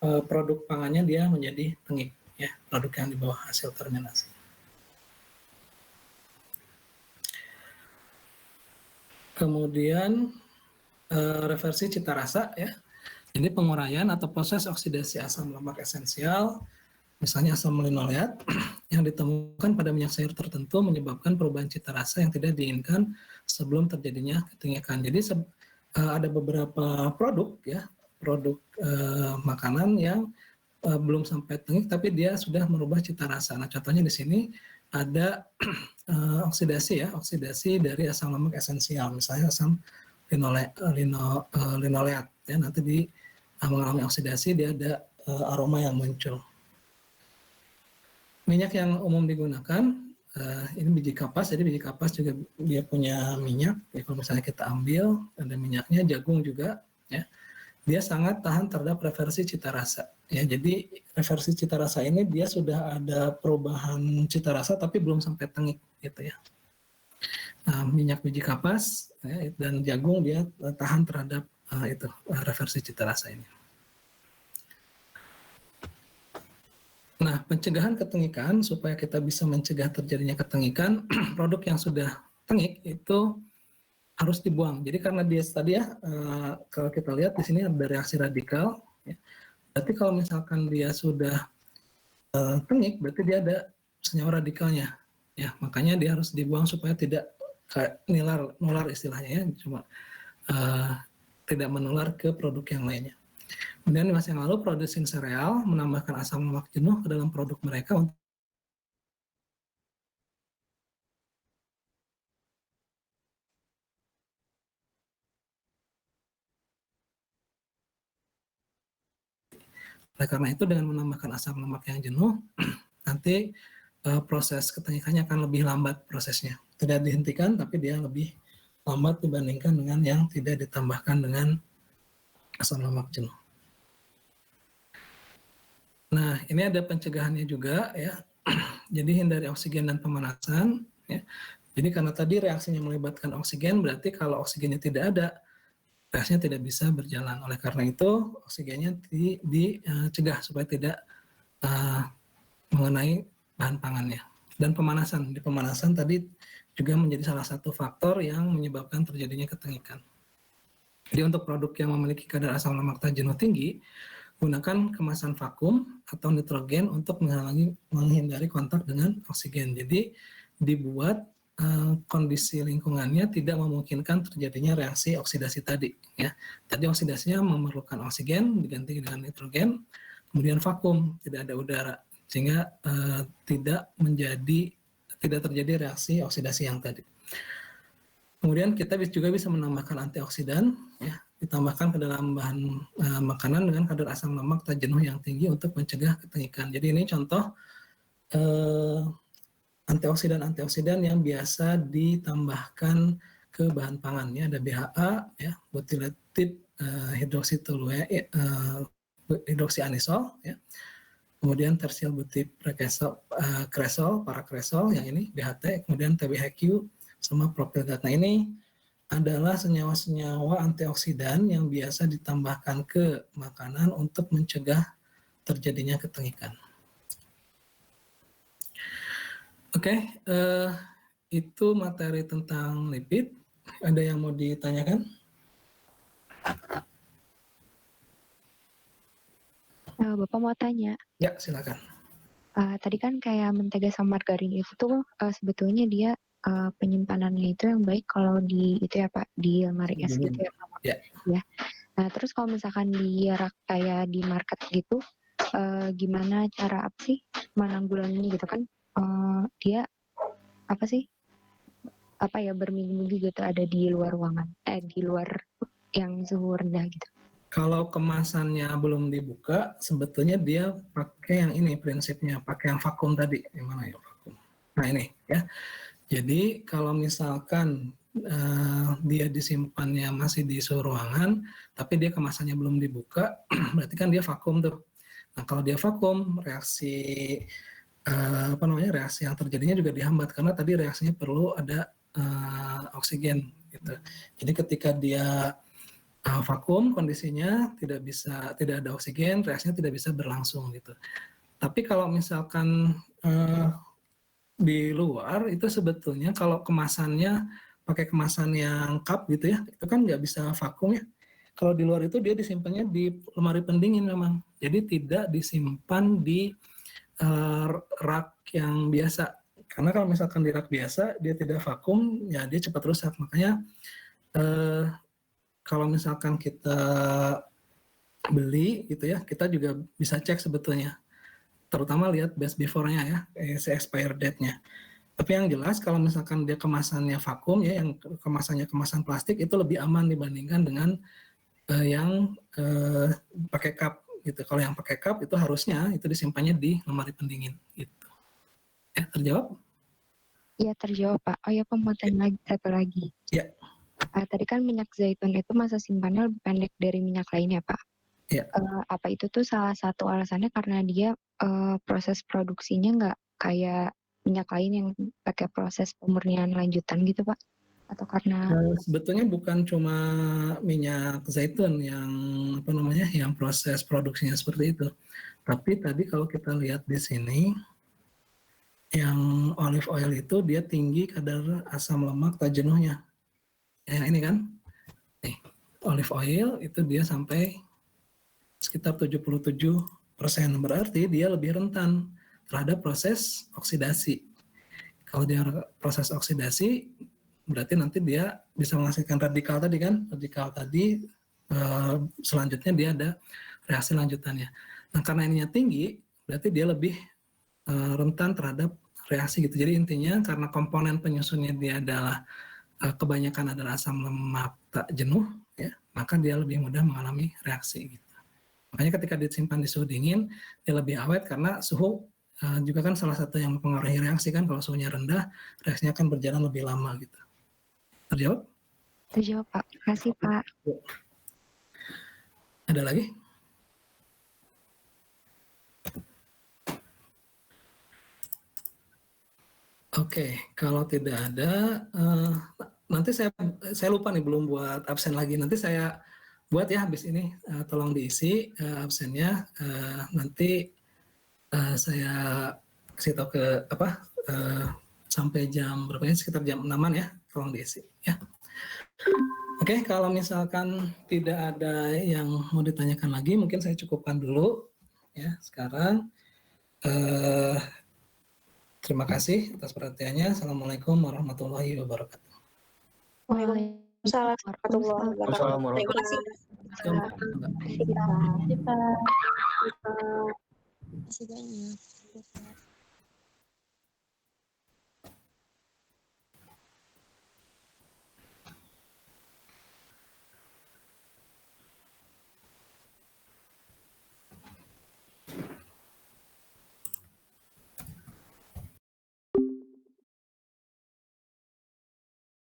produk pangannya dia menjadi tengik, ya, produk yang di bawah hasil terminasi. Kemudian reversi cita rasa ya. Jadi penguraian atau proses oksidasi asam lemak esensial, misalnya asam linoleat yang ditemukan pada minyak sayur tertentu menyebabkan perubahan cita rasa yang tidak diinginkan sebelum terjadinya ketengikan. Jadi ada beberapa produk ya, produk makanan yang belum sampai tengik tapi dia sudah merubah cita rasa. Nah, contohnya di sini ada oksidasi dari asam lemak esensial, misalnya asam linoleat ya, nanti mengalami oksidasi, dia ada aroma yang muncul. Minyak yang umum digunakan ini biji kapas, jadi biji kapas juga dia punya minyak. Ya, kalau misalnya kita ambil, ada minyaknya, jagung juga, ya, dia sangat tahan terhadap reversi cita rasa. Ya, jadi reversi cita rasa ini dia sudah ada perubahan cita rasa, tapi belum sampai tengik, gitu ya. Nah, minyak biji kapas ya, dan jagung dia tahan terhadap reversi cita rasa ini. Nah, pencegahan ketengikan, supaya kita bisa mencegah terjadinya ketengikan, produk yang sudah tengik itu harus dibuang. Jadi karena dia tadi ya, kalau kita lihat di sini ada reaksi radikal, ya. Berarti kalau misalkan dia sudah tengik, berarti dia ada senyawa radikalnya. Ya, makanya dia harus dibuang supaya tidak nular istilahnya ya, cuma tidak menular ke produk yang lainnya. Kemudian di masa yang lalu, produsen sereal menambahkan asam lemak jenuh ke dalam produk mereka untuk oleh karena itu dengan menambahkan asam lemak yang jenuh, nanti proses ketengikannya akan lebih lambat prosesnya. Tidak dihentikan, tapi dia lebih lambat dibandingkan dengan yang tidak ditambahkan dengan asam lemak jenuh. Nah, ini ada pencegahannya juga ya. Jadi hindari oksigen dan pemanasan. Ya. Jadi karena tadi reaksinya melibatkan oksigen, berarti kalau oksigennya tidak ada, reaksinya tidak bisa berjalan. Oleh karena itu, oksigennya dicegah supaya tidak mengenai bahan pangannya. Dan pemanasan. Di pemanasan tadi juga menjadi salah satu faktor yang menyebabkan terjadinya ketengikan. Jadi untuk produk yang memiliki kadar asam lemak tak jenuh tinggi, gunakan kemasan vakum atau nitrogen untuk menghindari kontak dengan oksigen. Jadi dibuat kondisi lingkungannya tidak memungkinkan terjadinya reaksi oksidasi tadi. Ya. Tadi oksidasinya memerlukan oksigen diganti dengan nitrogen, kemudian vakum, tidak ada udara, sehingga tidak terjadi reaksi oksidasi yang tadi. Kemudian kita juga bisa menambahkan antioksidan, ya, ditambahkan ke dalam bahan makanan dengan kadar asam lemak tak jenuh yang tinggi untuk mencegah ketengikan. Jadi ini contoh antioksidan yang biasa ditambahkan ke bahan pangan. Ya, ada BHA, ya, butylated hidroksianisol, ya. Kemudian tersial butyrkresol, parakresol, yang ini BHT, kemudian TBHQ, sama propildat. Nah, ini adalah senyawa-senyawa antioksidan yang biasa ditambahkan ke makanan untuk mencegah terjadinya ketengikan. Oke, itu materi tentang lipid. Ada yang mau ditanyakan? Bapak mau tanya. Ya, silakan. Tadi kan kayak mentega sama margarin itu tuh sebetulnya dia penyimpanannya itu yang baik kalau di itu ya Pak, di lemari es gitu ya Pak. Ya. Ya. Nah, terus kalau misalkan di rak kayak di market gitu, gimana cara apa sih menanggulanginya gitu kan? Dia apa sih? Apa ya berminggu-minggu gitu ada di luar ruangan, di luar yang suhu rendah gitu. Kalau kemasannya belum dibuka, sebetulnya dia pakai yang ini prinsipnya, pakai yang vakum tadi. Yang mana ya vakum? Nah ini ya. Jadi kalau misalkan dia disimpannya masih di suhu ruangan, tapi dia kemasannya belum dibuka, berarti kan dia vakum tuh. Nah kalau dia vakum, reaksi reaksi yang terjadinya juga dihambat karena tadi reaksinya perlu ada oksigen gitu. Jadi ketika dia vakum kondisinya tidak ada oksigen, reaksinya tidak bisa berlangsung gitu. Tapi kalau misalkan di luar itu sebetulnya kalau kemasannya pakai kemasan yang cup gitu ya, itu kan nggak bisa vakum ya. Kalau di luar itu dia disimpannya di lemari pendingin memang, jadi tidak disimpan di rak yang biasa. Karena kalau misalkan di rak biasa dia tidak vakum, ya dia cepat rusak. Makanya kalau misalkan kita beli gitu ya, kita juga bisa cek sebetulnya. Terutama lihat best before-nya ya, expire date-nya. Tapi yang jelas kalau misalkan dia kemasannya vakum ya, yang kemasannya kemasan plastik itu lebih aman dibandingkan dengan yang pakai cup gitu. Kalau yang pakai cup itu harusnya itu disimpannya di lemari pendingin gitu. Ya, terjawab? Iya terjawab Pak. Oh ya Pak, mau tanya lagi satu lagi. Ya. Tadi kan minyak zaitun itu masa simpannya lebih pendek dari minyak lainnya Pak. Ya. Apa itu tuh salah satu alasannya karena dia proses produksinya nggak kayak minyak lain yang pakai proses pemurnian lanjutan gitu Pak? Atau karena Sebetulnya bukan cuma minyak zaitun yang apa namanya, yang proses produksinya seperti itu. Tapi tadi kalau kita lihat di sini, yang olive oil itu dia tinggi kadar asam lemak tak jenuhnya. Ya ini kan, nih, olive oil itu dia sampai sekitar 77%. Berarti dia lebih rentan terhadap proses oksidasi. Kalau dia proses oksidasi, berarti nanti dia bisa menghasilkan radikal tadi kan, radikal tadi selanjutnya dia ada reaksi lanjutannya. Nah karena ininya tinggi, berarti dia lebih rentan terhadap reaksi gitu. Jadi intinya karena komponen penyusunnya dia adalah kebanyakan adalah asam lemak tak jenuh, ya, maka dia lebih mudah mengalami reaksi gitu. Makanya ketika disimpan di suhu dingin, dia lebih awet karena suhu juga kan salah satu yang mempengaruhi reaksi kan. Kalau suhunya rendah, reaksinya akan berjalan lebih lama gitu. Terjawab? terjawab Pak. Kasih Pak. Ada lagi? Oke, kalau tidak ada, nanti saya lupa nih belum buat absen lagi. Nanti saya buat ya habis ini, tolong diisi absennya. Nanti saya kasih tahu ke apa sampai jam berapa ya, sekitar jam 6-an ya, tolong diisi ya. Oke, kalau misalkan tidak ada yang mau ditanyakan lagi, mungkin saya cukupkan dulu ya sekarang. Terima kasih atas perhatiannya. Assalamualaikum warahmatullahi wabarakatuh. Waalaikumsalam warahmatullahi wabarakatuh. Terima kasih. Terima kasih. Terima kasih Pak. Terima kasih banyak.